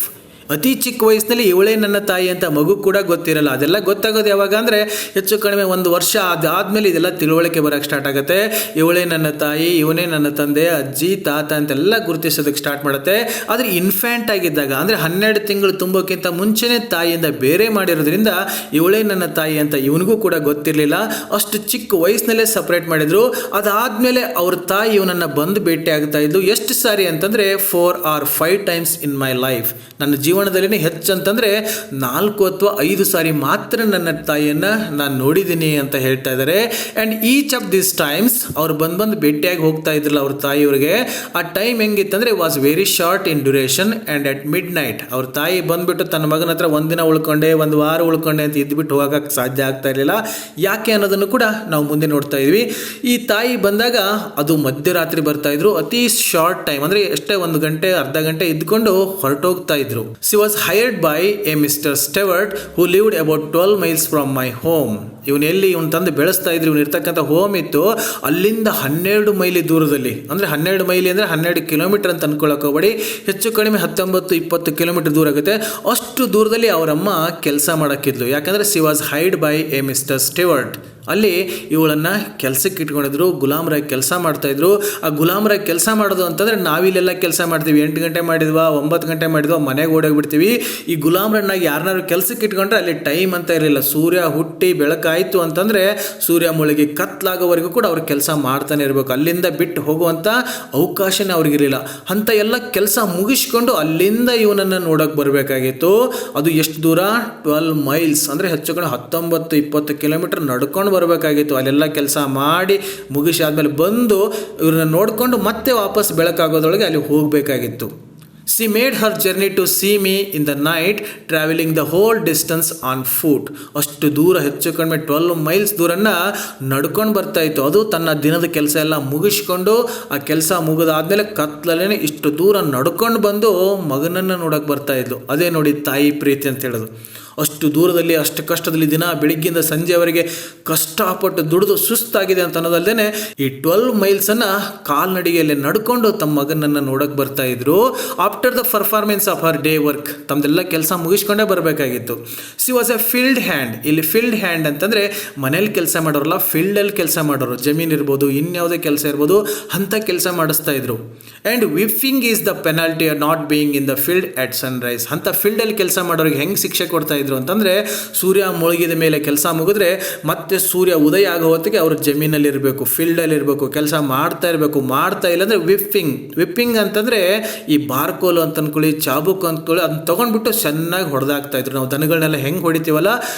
Speaker 1: ಅತಿ ಚಿಕ್ಕ ವಯಸ್ಸಿನಲ್ಲಿ ಇವಳೇ ನನ್ನ ತಾಯಿ ಅಂತ ಮಗು ಕೂಡ ಗೊತ್ತಿರಲ್ಲ. ಅದೆಲ್ಲ ಗೊತ್ತಾಗೋದು ಯಾವಾಗ ಅಂದರೆ ಹೆಚ್ಚು ಕಡಿಮೆ 1 ವರ್ಷ ಅದಾದಮೇಲೆ ಇದೆಲ್ಲ ತಿಳುವಳಿಕೆ ಬರೋಕ್ಕೆ ಸ್ಟಾರ್ಟ್ ಆಗುತ್ತೆ. ಇವಳೇ ನನ್ನ ತಾಯಿ, ಇವನೇ ನನ್ನ ತಂದೆ, ಅಜ್ಜಿ, ತಾತ ಅಂತೆಲ್ಲ ಗುರುತಿಸೋದಕ್ಕೆ ಸ್ಟಾರ್ಟ್ ಮಾಡುತ್ತೆ. ಆದರೆ ಇನ್ಫ್ಯಾಂಟ್ ಆಗಿದ್ದಾಗ ಅಂದರೆ 12 ತಿಂಗಳು ತುಂಬೋಕ್ಕಿಂತ ಮುಂಚೆನೇ ತಾಯಿಯಿಂದ ಬೇರೆ ಮಾಡಿರೋದ್ರಿಂದ ಇವಳೇ ನನ್ನ ತಾಯಿ ಅಂತ ಇವನಿಗೂ ಕೂಡ ಗೊತ್ತಿರಲಿಲ್ಲ. ಅಷ್ಟು ಚಿಕ್ಕ ವಯಸ್ಸಿನಲ್ಲೇ ಸಪ್ರೇಟ್ ಮಾಡಿದರು. ಅದಾದಮೇಲೆ ಅವ್ರ ತಾಯಿ ಇವನನ್ನು ಬಂದು ಭೇಟಿ ಆಗ್ತಾ ಇದ್ದು ಎಷ್ಟು ಸಾರಿ ಅಂತಂದರೆ 4 or 5 times in my life. ನನ್ನ ಜೀವನದಲ್ಲಿ ಹೆಚ್ಚಂತಂದರೆ 4 ಅಥವಾ 5 ಸಾರಿ ಮಾತ್ರ ನನ್ನ ತಾಯಿಯನ್ನು ನಾನು ನೋಡಿದ್ದೀನಿ ಅಂತ ಹೇಳ್ತಾ ಇದ್ದಾರೆ. And each of this times ಅವ್ರು ಬಂದು ಭೇಟಿಯಾಗಿ ಹೋಗ್ತಾ ಇದ್ರಲ್ಲ ಅವ್ರ ತಾಯಿಯವ್ರಿಗೆ, ಆ ಟೈಮ್ ಹೆಂಗಿತ್ತಂದರೆ was very short in duration and at midnight. ಅವ್ರ ತಾಯಿ ಬಂದುಬಿಟ್ಟು ತನ್ನ ಮಗನ ಹತ್ರ 1 ದಿನ ಉಳ್ಕೊಂಡೆ 1 ವಾರ ಉಳ್ಕೊಂಡೆ ಅಂತ ಇದ್ಬಿಟ್ಟು ಹೋಗೋಕ್ಕೆ ಸಾಧ್ಯ ಆಗ್ತಾ ಇರಲಿಲ್ಲ. ಯಾಕೆ ಅನ್ನೋದನ್ನು ಕೂಡ ನಾವು ಮುಂದೆ ನೋಡ್ತಾ ಇದ್ವಿ. ಈ ತಾಯಿ ಬಂದಾಗ ಅದು ಮಧ್ಯರಾತ್ರಿ ಬರ್ತಾಯಿದ್ರು. ಅತಿ ಶಾರ್ಟ್ ಟೈಮ್ ಅಂದರೆ ಎಷ್ಟೇ 1 ಗಂಟೆ ಅರ್ಧ ಗಂಟೆ ಇದ್ಕೊಂಡು ಹೊರಟೋಗ್ತಾ ಇದ್ರು. She was hired by a Mr. Stewart who lived about 12 miles from my home. ಇವನು ತಂದು ಬೆಳೆಸ್ತಾ ಇದ್ರು. ಇವನು ಇರ್ತಕ್ಕಂಥ ಹೋಮ್ ಇತ್ತು ಅಲ್ಲಿಂದ 12 ಮೈಲಿ ದೂರದಲ್ಲಿ, ಅಂದರೆ 12 ಮೈಲಿ ಅಂದರೆ 12 ಕಿಲೋಮೀಟರ್ ಅಂತ ಅಂದ್ಕೊಳ್ಳೋಕೆ ಹೋಗಬೇಡಿ, ಹೆಚ್ಚು ಕಡಿಮೆ 19-20 ಕಿಲೋಮೀಟರ್ ದೂರ ಆಗುತ್ತೆ. ಅಷ್ಟು ದೂರದಲ್ಲಿ ಅವರಮ್ಮ ಕೆಲಸ ಮಾಡೋಕ್ಕಿದ್ಲು. ಯಾಕಂದರೆ she was hired by a Mr Stewart. ಅಲ್ಲಿ ಇವಳನ್ನು ಕೆಲಸಕ್ಕೆ ಇಟ್ಕೊಂಡಿದ್ರು, ಗುಲಾಮರಾಗಿ ಕೆಲಸ ಮಾಡ್ತಾಯಿದ್ರು. ಆ ಗುಲಾಮರಾಗಿ ಕೆಲಸ ಮಾಡೋದು ಅಂತಂದರೆ ನಾವಿಲ್ಲೆಲ್ಲ ಕೆಲಸ ಮಾಡ್ತೀವಿ, 8 ಗಂಟೆ ಮಾಡಿದ್ವಾ 9 ಗಂಟೆ ಮಾಡಿದ್ವಾ ಮನೆಗೆ ಓಡೋಗ್ಬಿಡ್ತೀವಿ. ಈ ಗುಲಾಮರನ್ನಾಗಿ ಯಾರನ್ನಾರು ಕೆಲಸಕ್ಕೆ ಇಟ್ಕೊಂಡ್ರೆ ಅಲ್ಲಿ ಟೈಮ್ ಅಂತ ಇರಲಿಲ್ಲ. ಸೂರ್ಯ ಹುಟ್ಟಿ ಬೆಳಕಾಯಿತು ಅಂತಂದರೆ ಸೂರ್ಯ ಮುಳುಗಿ ಕತ್ಲಾಗೋವರೆಗೂ ಕೂಡ ಅವ್ರು ಕೆಲಸ ಮಾಡ್ತಾನೆ ಇರಬೇಕು. ಅಲ್ಲಿಂದ ಬಿಟ್ಟು ಹೋಗುವಂಥ ಅವಕಾಶನೇ ಅವ್ರಿಗಿರಲಿಲ್ಲ. ಅಂಥ ಎಲ್ಲ ಕೆಲಸ ಮುಗಿಸ್ಕೊಂಡು ಅಲ್ಲಿಂದ ಇವನನ್ನು ನೋಡೋಕೆ ಬರಬೇಕಾಗಿತ್ತು. ಅದು ಎಷ್ಟು ದೂರ, 12 ಮೈಲ್ಸ್ ಅಂದರೆ ಹೆಚ್ಚು ಕಡೆ 19-20 ಕಿಲೋಮೀಟರ್ ನಡ್ಕೊಂಡು ಬರಬೇಕಾಗಿತ್ತು. ಅಲ್ಲೆಲ್ಲ ಕೆಲಸ ಮಾಡಿ ಮುಗಿಸಿ ಆದಮೇಲೆ ಬಂದು ಇವ್ರನ್ನ ನೋಡಿಕೊಂಡು ಮತ್ತೆ ವಾಪಸ್ ಬೆಳಕಾಗೋದ್ರೊಳಗೆ ಅಲ್ಲಿ ಹೋಗಬೇಕಾಗಿತ್ತು. She made her journey to see me in the night, traveling the whole distance on foot. ಅಷ್ಟು ದೂರ ಹೆಚ್ಚು ಕಡಿಮೆ 12 ಮೈಲ್ಸ್ ದೂರನ್ನ ನಡ್ಕೊಂಡು ಬರ್ತಾಯಿತ್ತು. ಅದು ತನ್ನ ದಿನದ ಕೆಲಸ ಎಲ್ಲ ಮುಗಿಸ್ಕೊಂಡು ಆ ಕೆಲಸ ಮುಗಿದಾದ್ಮೇಲೆ ಕತ್ಲಲ್ಲೇ ಇಷ್ಟು ದೂರ ನಡ್ಕೊಂಡು ಬಂದು ಮಗನನ್ನು ನೋಡೋಕೆ ಬರ್ತಾಯಿದ್ಲು. ಅದೇ ನೋಡಿ ತಾಯಿ ಪ್ರೀತಿ ಅಂತ ಹೇಳೋದು. ಅಷ್ಟು ದೂರದಲ್ಲಿ ಅಷ್ಟು ಕಷ್ಟದಲ್ಲಿ ದಿನ ಬೆಳಿಗ್ಗೆಯಿಂದ ಸಂಜೆವರೆಗೆ ಕಷ್ಟಪಟ್ಟು ದುಡಿದು ಸುಸ್ತಾಗಿದೆ ಅಂತ ಅನ್ನೋದಲ್ಲದೆ ಈ 12 ಮೈಲ್ಸನ್ನು ಕಾಲ್ನಡಿಗೆಯಲ್ಲಿ ನಡ್ಕೊಂಡು ತಮ್ಮ ಮಗನನ್ನು ನೋಡೋಕೆ ಬರ್ತಾ ಇದ್ರು. After the performance of her day work, ತಮ್ಮದೆಲ್ಲ ಕೆಲಸ ಮುಗಿಸ್ಕೊಂಡೇ ಬರಬೇಕಾಗಿತ್ತು. She was a field hand. ಇಲ್ಲಿ ಫೀಲ್ಡ್ ಹ್ಯಾಂಡ್ ಅಂತಂದರೆ ಮನೇಲಿ ಕೆಲಸ ಮಾಡೋರಲ್ಲ, ಫೀಲ್ಡಲ್ಲಿ ಕೆಲಸ ಮಾಡೋರು, ಜಮೀನು ಇರ್ಬೋದು, ಇನ್ಯಾವುದೇ ಕೆಲಸ ಇರ್ಬೋದು, ಅಂಥ ಕೆಲಸ ಮಾಡಿಸ್ತಾ ಇದ್ರು. And whipping is the penalty or not being in the field at sunrise. ಅಂಥ ಫೀಲ್ಡಲ್ಲಿ ಕೆಲಸ ಮಾಡೋರಿಗೆ ಹೆಂಗೆ ಶಿಕ್ಷೆ ಕೊಡ್ತಾ ಇದ್ರು ಅಂತಂದರೆ, ಸೂರ್ಯ ಮುಳುಗಿದ ಮೇಲೆ ಕೆಲಸ ಮುಗಿದ್ರೆ ಮತ್ತೆ ಸೂರ್ಯ ಉದಯ ಆಗೋ ಹೊತ್ತಿಗೆ ಅವರು ಜಮೀನಲ್ಲಿ ಇರಬೇಕು, ಫೀಲ್ಡಲ್ಲಿ ಇರಬೇಕು, ಕೆಲಸ ಮಾಡ್ತಾ ಇರಬೇಕು. ಮಾಡ್ತಾ ಇಲ್ಲ ಅಂದರೆ ವಿಪ್ಪಿಂಗ್ ಅಂತಂದರೆ ಈ ಬಾರ್ಕೋಲು ಅಂತ ಅಂದ್ಕೊಳ್ಳಿ, ಚಾಬುಕ್ ಅಂದ್ಕೊಳ್ಳಿ, ಅದನ್ನ ತೊಗೊಂಡ್ಬಿಟ್ಟು ಚೆನ್ನಾಗಿ ಹೊಡೆದಾಗ್ತಾ ಇದ್ರು. ನಾವು ದನಗಳನ್ನೆಲ್ಲ ಹೆಂಗೆ ಹೊಡಿತೀವಲ್ಲ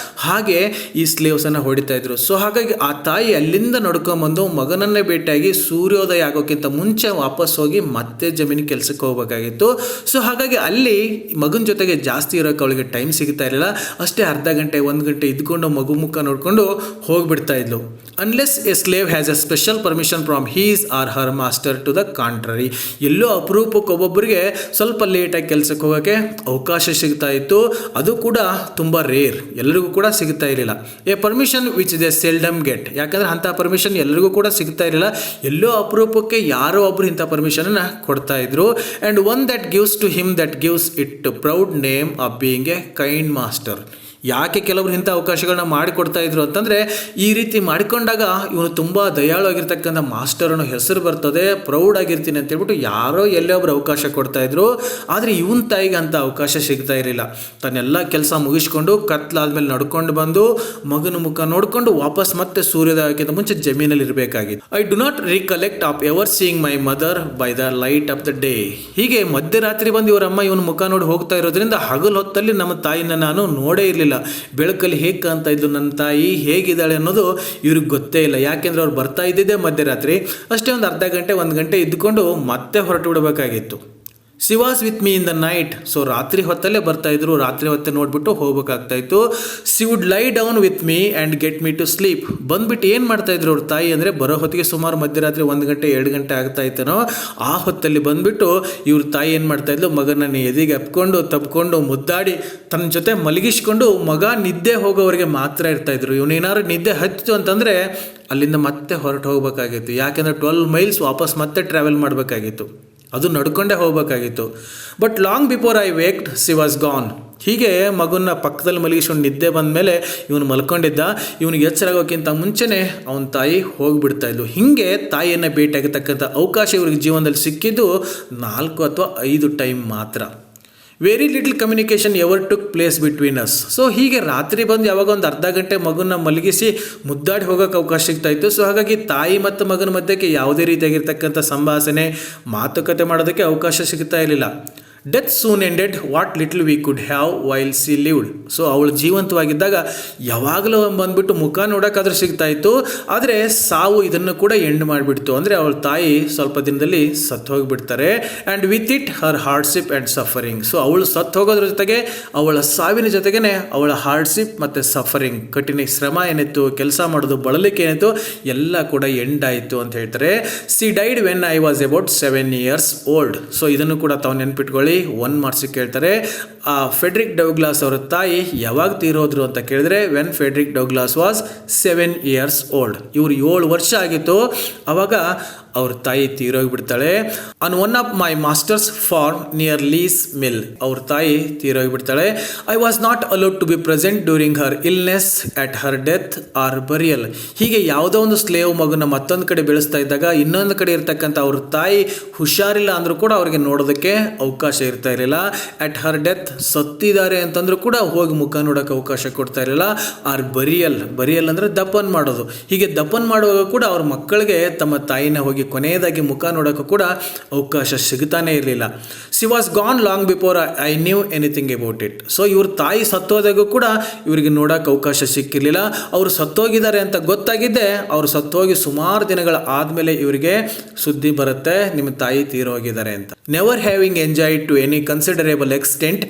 Speaker 1: ಹಾಗೆ ಈ ಸ್ಲೇವ್ಸನ್ನು ಹೊಡಿತಾ ಇದ್ರು. ಸೊ ಹಾಗಾಗಿ ಆ ತಾಯಿ ಅಲ್ಲಿಂದ ನಡ್ಕೊಂಬಂದು ಮಗನನ್ನೇ ಭೇಟಿಯಾಗಿ ಸೂರ್ಯೋದಯ ಆಗೋಕ್ಕಿಂತ ಮುಂಚೆ ವಾಪಸ್ ಹೋಗಿ ಮತ್ತೆ ಜಮೀನಿಗೆ ಕೆಲಸಕ್ಕೆ ಹೋಗಬೇಕಾಗಿತ್ತು. ಸೊ ಹಾಗಾಗಿ ಅಲ್ಲಿ ಮಗನ ಜೊತೆಗೆ ಜಾಸ್ತಿ ಇರೋಕ್ಕೆ ಅವಳಿಗೆ ಟೈಮ್ ಸಿಗ್ತಾ ಇರಲಿಲ್ಲ. ಅಷ್ಟೇ ಅರ್ಧ ಗಂಟೆ 1 ಗಂಟೆ ಇದ್ಕೊಂಡು ಮಗು ಮುಖ ನೋಡಿಕೊಂಡು ಹೋಗಿಬಿಡ್ತಾ ಇದ್ಲು. Unless a slave has a special permission from his or her master to the contrary. ಎಲ್ಲೋ ಅಪರೂಪಕ್ಕೆ ಒಬ್ಬೊಬ್ಬರಿಗೆ ಸ್ವಲ್ಪ ಲೇಟಾಗಿ ಕೆಲಸಕ್ಕೆ ಹೋಗೋಕ್ಕೆ ಅವಕಾಶ ಸಿಗ್ತಾ ಇತ್ತು. ಅದು ಕೂಡ ತುಂಬ ರೇರ್, ಎಲ್ಲರಿಗೂ ಕೂಡ ಸಿಗ್ತಾ ಇರಲಿಲ್ಲ. A permission which they seldom get. ಯಾಕಂದರೆ ಅಂಥ ಪರ್ಮಿಷನ್ ಎಲ್ಲರಿಗೂ ಕೂಡ ಸಿಗ್ತಾ ಇರಲಿಲ್ಲ. ಎಲ್ಲೋ ಅಪರೂಪಕ್ಕೆ ಯಾರೋ ಒಬ್ಬರು ಇಂಥ ಪರ್ಮಿಷನನ್ನು ಕೊಡ್ತಾ ಇದ್ರು. And one that gives to him that gives it proud name of being a kind master. ಯಾಕೆ ಕೆಲವರು ಇಂಥ ಅವಕಾಶಗಳನ್ನ ಮಾಡಿಕೊಡ್ತಾ ಇದ್ರು ಅಂತಂದರೆ, ಈ ರೀತಿ ಮಾಡಿಕೊಂಡಾಗ ಇವನು ತುಂಬ ದಯಾಳು ಆಗಿರ್ತಕ್ಕಂಥ ಮಾಸ್ಟರ್ ಅನ್ನೋ ಹೆಸರು ಬರ್ತದೆ, ಪ್ರೌಡ್ ಆಗಿರ್ತೀನಿ ಅಂತ ಹೇಳ್ಬಿಟ್ಟು ಯಾರೋ ಎಲ್ಲೇ ಒಬ್ರು ಅವಕಾಶ ಕೊಡ್ತಾಯಿದ್ರು. ಆದರೆ ಇವನ ತಾಯಿಗೆ ಅಂಥ ಅವಕಾಶ ಸಿಗ್ತಾ ಇರಲಿಲ್ಲ. ತನ್ನೆಲ್ಲ ಕೆಲಸ ಮುಗಿಸ್ಕೊಂಡು ಕತ್ಲಾದ್ಮೇಲೆ ನಡ್ಕೊಂಡು ಬಂದು ಮಗನ ಮುಖ ನೋಡಿಕೊಂಡು ವಾಪಸ್ ಮತ್ತೆ ಸೂರ್ಯೋದಯಕ್ಕಿಂತ ಮುಂಚೆ ಜಮೀನಲ್ಲಿ ಇರಬೇಕಾಗಿತ್ತು. I do not recollect of ever seeing my mother by the light off the day. ಹೀಗೆ ಮಧ್ಯರಾತ್ರಿ ಬಂದು ಇವರಮ್ಮ ಇವನ ಮುಖ ನೋಡಿ ಹೋಗ್ತಾ ಇರೋದ್ರಿಂದ ಹಗಲು ಹೊತ್ತಲ್ಲಿ ನಮ್ಮ ತಾಯಿನ ನಾನು ನೋಡೇ ಇರಲಿಲ್ಲ. ಬೆಳಕಲ್ಲಿ ಹೇಗೆ ಕಾಣ್ತಾ ಇದ್ದು ನನ್ನ ತಾಯಿ, ಹೇಗಿದ್ದಾಳೆ ಅನ್ನೋದು ಇವ್ರಿಗೆ ಗೊತ್ತೇ ಇಲ್ಲ. ಯಾಕೆಂದರೆ ಅವ್ರು ಬರ್ತಾ ಇದ್ದಿದ್ದೇ ಮಧ್ಯರಾತ್ರಿ. ಅಷ್ಟೇ ಒಂದು ಅರ್ಧ ಗಂಟೆ 1 ಗಂಟೆ ಇದ್ದುಕೊಂಡು ಮತ್ತೆ ಹೊರಟು ಬಿಡಬೇಕಾಗಿತ್ತು. She was with me in the night. So ರಾತ್ರಿ ಹೊತ್ತಲ್ಲೇ ಬರ್ತಾಯಿದ್ರು, ರಾತ್ರಿ ಹೊತ್ತೇ ನೋಡಿಬಿಟ್ಟು ಹೋಗ್ಬೇಕಾಗ್ತಾಯಿತ್ತು. She would lie down with me and get me to sleep. ಬಂದುಬಿಟ್ಟು ಏನು ಮಾಡ್ತಾಯಿದ್ರು ಅವ್ರ ತಾಯಿ ಅಂದರೆ, ಬರೋ ಹೊತ್ತಿಗೆ ಸುಮಾರು ಮಧ್ಯರಾತ್ರಿ 1 ಗಂಟೆ 2 ಗಂಟೆ ಆಗ್ತಾಯಿತ್ತೇನೋ, ಆ ಹೊತ್ತಲ್ಲಿ ಬಂದುಬಿಟ್ಟು ಇವ್ರ ತಾಯಿ ಏನು ಮಾಡ್ತಾಯಿದ್ಲು, ಮಗನನ್ನು ಎದೆಗೆ ಅಪ್ಕೊಂಡು ತಪ್ಕೊಂಡು ಮುದ್ದಾಡಿ ತನ್ನ ಜೊತೆ ಮಲಗಿಸ್ಕೊಂಡು ಮಗ ನಿದ್ದೆ ಹೋಗೋವರೆಗೆ ಮಾತ್ರ ಇರ್ತಾಯಿದ್ರು. ಇವನೇನಾದ್ರು ನಿದ್ದೆ ಹತ್ತಿತು ಅಂತಂದರೆ ಅಲ್ಲಿಂದ ಮತ್ತೆ ಹೊರಟು ಹೋಗಬೇಕಾಗಿತ್ತು. ಯಾಕೆಂದರೆ 12 ಮೈಲ್ಸ್ ವಾಪಸ್ ಮತ್ತೆ ಟ್ರಾವೆಲ್ ಮಾಡಬೇಕಾಗಿತ್ತು, ಅದು ನಡ್ಕೊಂಡೇ ಹೋಗಬೇಕಾಗಿತ್ತು. But long before I waked she was gone. ಹೀಗೆ ಮಗುನ ಪಕ್ಕದಲ್ಲಿ ಮಲಗಿಸ್ಕೊಂಡು ನಿದ್ದೆ ಬಂದ ಮೇಲೆ ಇವನು ಮಲ್ಕೊಂಡಿದ್ದ. ಇವನಿಗೆ ಎಚ್ಚರಾಗೋಕ್ಕಿಂತ ಮುಂಚೆನೇ ಅವನ ತಾಯಿ ಹೋಗಿಬಿಡ್ತಾ ಇದ್ಲು. ಹೀಗೆ ತಾಯಿಯನ್ನು ಭೇಟಿಯಾಗತಕ್ಕಂಥ ಅವಕಾಶ ಇವ್ರಿಗೆ ಜೀವನದಲ್ಲಿ ಸಿಕ್ಕಿದ್ದು 4 ಅಥವಾ 5 ಟೈಮ್ ಮಾತ್ರ. Very little communication ever took place between us. So ಹೀಗೆ ರಾತ್ರಿ ಬಂದು ಯಾವಾಗ ಒಂದು ಅರ್ಧ ಗಂಟೆ ಮಗುನ ಮಲಗಿಸಿ ಮುದ್ದಾಡಿ ಹೋಗೋಕ್ಕೆ ಅವಕಾಶ ಸಿಗ್ತಾಯಿತ್ತು. ಸೊ ಹಾಗಾಗಿ ತಾಯಿ ಮತ್ತು ಮಗನ ಮಧ್ಯಕ್ಕೆ ಯಾವುದೇ ರೀತಿಯಾಗಿರ್ತಕ್ಕಂಥ ಸಂಭಾಷಣೆ, ಮಾತುಕತೆ ಮಾಡೋದಕ್ಕೆ ಅವಕಾಶ ಸಿಗ್ತಾ ಇರಲಿಲ್ಲ. Death soon ended what little we could have while C lived. So ಅವಳು ಜೀವಂತವಾಗಿದ್ದಾಗ ಯಾವಾಗಲೂ ಬಂದುಬಿಟ್ಟು ಮುಖ ನೋಡೋಕ್ಕಾದ್ರೂ ಸಿಗ್ತಾಯಿತ್ತು. ಆದರೆ ಸಾವು ಇದನ್ನು ಕೂಡ ಎಂಡ್ ಮಾಡಿಬಿಡ್ತು. ಅಂದರೆ ಅವಳ ತಾಯಿ ಸ್ವಲ್ಪ ದಿನದಲ್ಲಿ ಸತ್ತು ಹೋಗಿಬಿಡ್ತಾರೆ. And with it her hardship and suffering. So ಅವಳು ಸತ್ತು ಹೋಗೋದ್ರ ಜೊತೆಗೆ ಅವಳ ಸಾವಿನ ಜೊತೆಗೇ ಅವಳ ಹಾರ್ಡ್ಶಿಪ್ ಮತ್ತು ಸಫರಿಂಗ್, ಕಠಿಣ ಶ್ರಮ ಏನಿತ್ತು, ಕೆಲಸ ಮಾಡೋದು, ಬಳಲಿಕೆ ಏನಿತ್ತು, ಎಲ್ಲ ಕೂಡ ಎಂಡ್ ಆಯಿತು ಅಂತ ಹೇಳ್ತಾರೆ. C died when I was about 7 years old. So ಇದನ್ನು ಕೂಡ ತಾವು ನೆನ್ಪಿಟ್ಕೊಳ್ಳಿ. 1 ಮಾರ್ಕ್ಸಿಗೆ ಕೇಳ್ತಾರೆ. ಫೆಡ್ರಿಕ್ ಡೌಗ್ಲಾಸ್ ಅವರ ತಾಯಿ ಯಾವಾಗ ತೀರೋದ್ರು ಅಂತ ಕೇಳಿದ್ರೆ, when Frederick Douglas was 7 years old. ಇವರು 7 ವರ್ಷ ಆಗಿತ್ತು ಆವಾಗ ಅವ್ರ ತಾಯಿ ತೀರೋಗಿಬಿಡ್ತಾಳೆ. On one of my master's farms near Lee's Mill. ಅವ್ರ ತಾಯಿ ತೀರೋಗಿಬಿಡ್ತಾಳೆ. I was not allowed to be present during her illness at her death or burial. ಹೀಗೆ ಯಾವುದೋ ಒಂದು ಸ್ಲೇವ್ ಮಗುನ ಮತ್ತೊಂದು ಕಡೆ ಬೆಳೆಸ್ತಾ ಇದ್ದಾಗ ಇನ್ನೊಂದು ಕಡೆ ಇರ್ತಕ್ಕಂಥ ಅವ್ರ ತಾಯಿ ಹುಷಾರಿಲ್ಲ ಅಂದರೂ ಕೂಡ ಅವ್ರಿಗೆ ನೋಡೋದಕ್ಕೆ ಅವಕಾಶ ಇರ್ತಾ ಇರಲಿಲ್ಲ. ಅಟ್ ಹರ್ ಡೆತ್, ಸತ್ತಿದ್ದಾರೆ ಅಂತಂದ್ರೂ ಕೂಡ ಹೋಗಿ ಮುಖ ನೋಡೋಕ್ಕೆ ಅವಕಾಶ ಕೊಡ್ತಾ ಇರಲಿಲ್ಲ. ಆರ್ ಬರಿಯಲ್ ಅಂದರೆ ದಫನ್ ಮಾಡೋದು. ಹೀಗೆ ದಫನ್ ಮಾಡುವಾಗ ಕೂಡ ಅವ್ರ ಮಕ್ಕಳಿಗೆ ತಮ್ಮ ತಾಯಿನ ಹೋಗಿ ಕೊನೆಯದಾಗಿ ಮುಖ ನೋಡೋಕ್ಕೂ ಕೂಡ ಅವಕಾಶ ಸಿಗ್ತಾನೆ ಇರಲಿಲ್ಲ. C was gone long before I knew anything about it. So ಇವ್ರ ತಾಯಿ ಸತ್ತೋದಾಗೂ ಕೂಡ ಇವರಿಗೆ ನೋಡೋಕೆ ಅವಕಾಶ ಸಿಕ್ಕಿರಲಿಲ್ಲ. ಅವರು ಸತ್ತೋಗಿದ್ದಾರೆ ಅಂತ ಗೊತ್ತಾಗಿದ್ದೆ ಅವರು ಸತ್ತೋಗಿ ಸುಮಾರು ದಿನಗಳ ಆದಮೇಲೆ ಇವರಿಗೆ ಸುದ್ದಿ ಬರುತ್ತೆ, ನಿಮ್ಮ ತಾಯಿ ತೀರೋಗಿದ್ದಾರೆ ಅಂತ. Never having enjoyed to any considerable extent.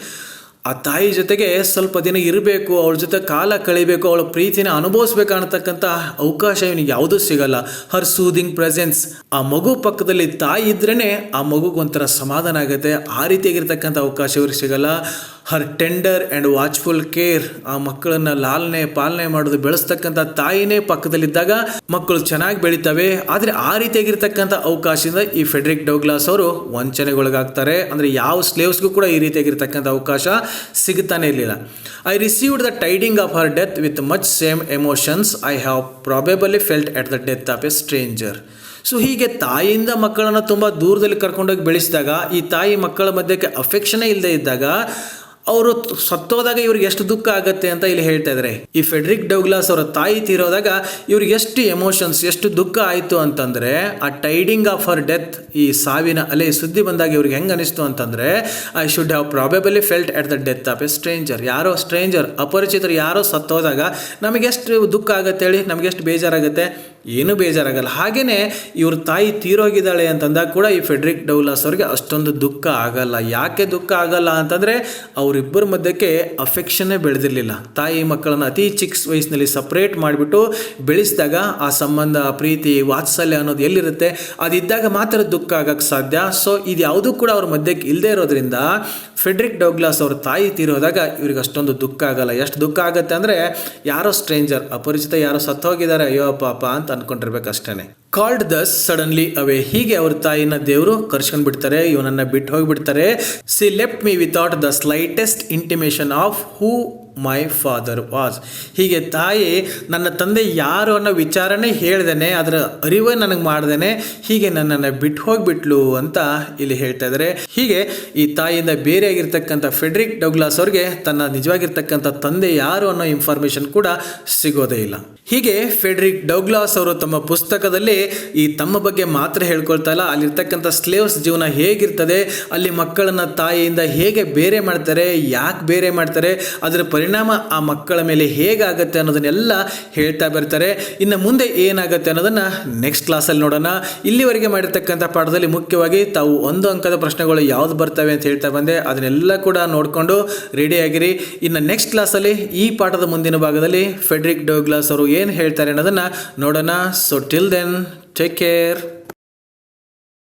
Speaker 1: ಆ ತಾಯಿ ಜೊತೆಗೆ ಸ್ವಲ್ಪ ದಿನ ಇರಬೇಕು, ಅವಳ ಜೊತೆ ಕಾಲ ಕಳಿಬೇಕು, ಅವಳ ಪ್ರೀತಿನ ಅನುಭವಿಸ್ಬೇಕು ಅನ್ನತಕ್ಕಂಥ ಅವಕಾಶ ಇವನಿಗೆ ಯಾವುದೂ ಸಿಗಲ್ಲ. ಹರ್ ಸೂದಿಂಗ್ ಪ್ರೆಸೆನ್ಸ್. ಆ ಮಗು ಪಕ್ಕದಲ್ಲಿ ತಾಯಿ ಇದ್ರೇ ಆ ಮಗುಗೆ ಒಂಥರ ಸಮಾಧಾನ ಆಗುತ್ತೆ. ಆ ರೀತಿಯಾಗಿರ್ತಕ್ಕಂಥ ಅವಕಾಶ ಇವ್ರಿಗೆ ಸಿಗಲ್ಲ. ಹರ್ ಟೆಂಡರ್ ಆ್ಯಂಡ್ ವಾಚ್ಫುಲ್ ಕೇರ್, ಆ ಮಕ್ಕಳನ್ನ ಲಾಲನೆ ಪಾಲನೆ ಮಾಡೋದು ಬೆಳೆಸ್ತಕ್ಕಂಥ ತಾಯಿನೇ ಪಕ್ಕದಲ್ಲಿದ್ದಾಗ ಮಕ್ಕಳು ಚೆನ್ನಾಗಿ ಬೆಳಿತವೆ. ಆದರೆ ಆ ರೀತಿಯಾಗಿರ್ತಕ್ಕಂಥ ಅವಕಾಶದಿಂದ ಈ ಫೆಡ್ರಿಕ್ ಡೌಗ್ಲಾಸ್ ಅವರು ವಂಚನೆಗೊಳಗಾಗ್ತಾರೆ. ಅಂದರೆ ಯಾವ ಸ್ಲೇವ್ಸ್ಗೂ ಕೂಡ ಈ ರೀತಿಯಾಗಿರ್ತಕ್ಕಂಥ ಅವಕಾಶ ಸಿಗುತ್ತಾನೆ ಇರಲಿಲ್ಲ. I received the tiding of her death with much same emotions I have probably felt at the death of a stranger. So ಹೀಗೆ ತಾಯಿಯಿಂದ ಮಕ್ಕಳನ್ನು ತುಂಬ ದೂರದಲ್ಲಿ ಕರ್ಕೊಂಡೋಗಿ ಬೆಳೆಸಿದಾಗ, ಈ ತಾಯಿ ಮಕ್ಕಳ ಮಧ್ಯಕ್ಕೆ ಅಫೆಕ್ಷನೇ ಇಲ್ಲದೆ ಇದ್ದಾಗ ಅವರು ಸತ್ತೋದಾಗ ಇವ್ರಿಗೆ ಎಷ್ಟು ದುಃಖ ಆಗುತ್ತೆ ಅಂತ ಇಲ್ಲಿ ಹೇಳ್ತಾ ಇದ್ದಾರೆ. ಈ ಫೆಡ್ರಿಕ್ ಡೌಗ್ಲಾಸ್ ಅವರ ತಾಯಿ ತೀರೋದಾಗ ಇವ್ರಿಗೆ ಎಷ್ಟು ಎಮೋಷನ್ಸ್, ಎಷ್ಟು ದುಃಖ ಆಯಿತು ಅಂತಂದರೆ, ಆ ಟೈಡಿಂಗ್ ಆಫ್ ಹರ್ ಡೆತ್, ಈ ಸಾವಿನ ಅಲೆ ಸುದ್ದಿ ಬಂದಾಗ ಇವ್ರಿಗೆ ಹೆಂಗೆ ಅನಿಸ್ತು ಅಂತಂದರೆ, I should have probably felt at the death of a stranger. ಯಾರೋ ಸ್ಟ್ರೇಂಜರ್, ಅಪರಿಚಿತರು ಯಾರೋ ಸತ್ತೋದಾಗ ನಮಗೆಷ್ಟು ದುಃಖ ಆಗುತ್ತೆ ಹೇಳಿ, ನಮಗೆಷ್ಟು ಬೇಜಾರಾಗುತ್ತೆ? ಏನೂ ಬೇಜಾರಾಗಲ್ಲ. ಹಾಗೆಯೇ ಇವ್ರ ತಾಯಿ ತೀರೋಗಿದ್ದಾಳೆ ಅಂತಂದಾಗ ಕೂಡ ಈ ಫೆಡ್ರಿಕ್ ಡೌಗ್ಲಾಸ್ ಅವ್ರಿಗೆ ಅಷ್ಟೊಂದು ದುಃಖ ಆಗಲ್ಲ. ಯಾಕೆ ದುಃಖ ಆಗಲ್ಲ ಅಂತಂದರೆ, ಅವರಿಬ್ಬರ ಮಧ್ಯಕ್ಕೆ ಅಫೆಕ್ಷನ್ನೇ ಬೆಳೆದಿರಲಿಲ್ಲ. ತಾಯಿ ಮಕ್ಕಳನ್ನು ಅತಿ ಚಿಕ್ಕ ವಯಸ್ಸಿನಲ್ಲಿ ಸಪ್ರೇಟ್ ಮಾಡಿಬಿಟ್ಟು ಬೆಳೆಸಿದಾಗ ಆ ಸಂಬಂಧ, ಪ್ರೀತಿ, ವಾತ್ಸಲ್ಯ ಅನ್ನೋದು ಎಲ್ಲಿರುತ್ತೆ, ಅದಿದ್ದಾಗ ಮಾತ್ರ ದುಃಖ ಆಗಕ್ಕೆ ಸಾಧ್ಯ. ಸೊ ಇದು ಯಾವುದೂ ಕೂಡ ಅವ್ರ ಮಧ್ಯಕ್ಕೆ ಇಲ್ಲದೆ ಇರೋದ್ರಿಂದ ಫೆಡ್ರಿಕ್ ಡೌಗ್ಲಾಸ್ ಅವ್ರ ತಾಯಿ ತೀರೋದಾಗ ಇವ್ರಿಗೆ ಅಷ್ಟೊಂದು ದುಃಖ ಆಗಲ್ಲ. ಎಷ್ಟು ದುಃಖ ಆಗುತ್ತೆ ಅಂದರೆ, ಯಾರೋ ಸ್ಟ್ರೇಂಜರ್, ಅಪರಿಚಿತ ಯಾರೋ ಸತ್ತೋಗಿದ್ದಾರೆ, ಅಯ್ಯೋ ಪಾಪ ಅಂತ ಅಂದ್ಕೊಂಡಿರ್ಬೇಕು ಅಷ್ಟೇ. ಕಾಲ್ಡ್ ದಸ್ ಸಡನ್ಲಿ ಅವೇ, ಹೀಗೆ ಅವ್ರ ತಾಯಿನ ದೇವರು ಕರ್ಸ್ಕೊಂಡು ಬಿಡ್ತಾರೆ, ಇವನನ್ನು ಬಿಟ್ಟು ಹೋಗಿಬಿಡ್ತಾರೆ. She left me without the slightest intimation of who my father was. ಹೀಗೆ ತಾಯಿ ನನ್ನ ತಂದೆ ಯಾರು ಅನ್ನೋ ವಿಚಾರನೇ ಹೇಳ್ದೇನೆ, ಅದರ ಅರಿವೇ ನನಗೆ ಮಾಡ್ದೇನೆ ಹೀಗೆ ನನ್ನನ್ನು ಬಿಟ್ಟು ಹೋಗಿಬಿಟ್ಲು ಅಂತ ಇಲ್ಲಿ ಹೇಳ್ತಾ ಇದ್ದಾರೆ. ಹೀಗೆ ಈ ತಾಯಿಯಿಂದ ಬೇರೆ ಆಗಿರ್ತಕ್ಕಂಥ ಫೆಡ್ರಿಕ್ ಡೌಗ್ಲಾಸ್ ಅವ್ರಿಗೆ ತನ್ನ ನಿಜವಾಗಿರ್ತಕ್ಕಂಥ ತಂದೆ ಯಾರು ಅನ್ನೋ ಇನ್ಫಾರ್ಮೇಷನ್ ಕೂಡ ಸಿಗೋದೇ ಇಲ್ಲ. ಹೀಗೆ ಫೆಡ್ರಿಕ್ ಡೌಗ್ಲಾಸ್ ಅವರು ತಮ್ಮ ಪುಸ್ತಕದಲ್ಲಿ ಈ ತಮ್ಮ ಬಗ್ಗೆ ಮಾತ್ರ ಹೇಳ್ಕೊಳ್ತಾ ಇಲ್ಲ, ಅಲ್ಲಿರ್ತಕ್ಕಂಥ ಸ್ಲೇವ್ಸ್ ಜೀವನ ಹೇಗಿರ್ತದೆ, ಅಲ್ಲಿ ಮಕ್ಕಳನ್ನು ತಾಯಿಯಿಂದ ಹೇಗೆ ಬೇರೆ ಮಾಡ್ತಾರೆ, ಯಾಕೆ ಬೇರೆ ಮಾಡ್ತಾರೆ, ಅದರ ಪರಿಣಾಮ ಆ ಮಕ್ಕಳ ಮೇಲೆ ಹೇಗಾಗುತ್ತೆ ಅನ್ನೋದನ್ನೆಲ್ಲ ಹೇಳ್ತಾ ಬರ್ತಾರೆ. ಇನ್ನು ಮುಂದೆ ಏನಾಗುತ್ತೆ ಅನ್ನೋದನ್ನು ನೆಕ್ಸ್ಟ್ ಕ್ಲಾಸಲ್ಲಿ ನೋಡೋಣ. ಇಲ್ಲಿವರೆಗೆ ಮಾಡಿರ್ತಕ್ಕಂಥ ಪಾಠದಲ್ಲಿ ಮುಖ್ಯವಾಗಿ ತಾವು 1 ಅಂಕದ ಪ್ರಶ್ನೆಗಳು ಯಾವ್ದು ಬರ್ತವೆ ಅಂತ ಹೇಳ್ತಾ ಬಂದೆ, ಅದನ್ನೆಲ್ಲ ಕೂಡ ನೋಡಿಕೊಂಡು ರೆಡಿಯಾಗಿರಿ. ಇನ್ನು ನೆಕ್ಸ್ಟ್ ಕ್ಲಾಸಲ್ಲಿ ಈ ಪಾಠದ ಮುಂದಿನ ಭಾಗದಲ್ಲಿ ಫೆಡ್ರಿಕ್ ಡೌಗ್ಲಾಸ್ ಅವರು ಏನು ಹೇಳ್ತಾರೆ ಅನ್ನೋದನ್ನು ನೋಡೋಣ. So till then take care.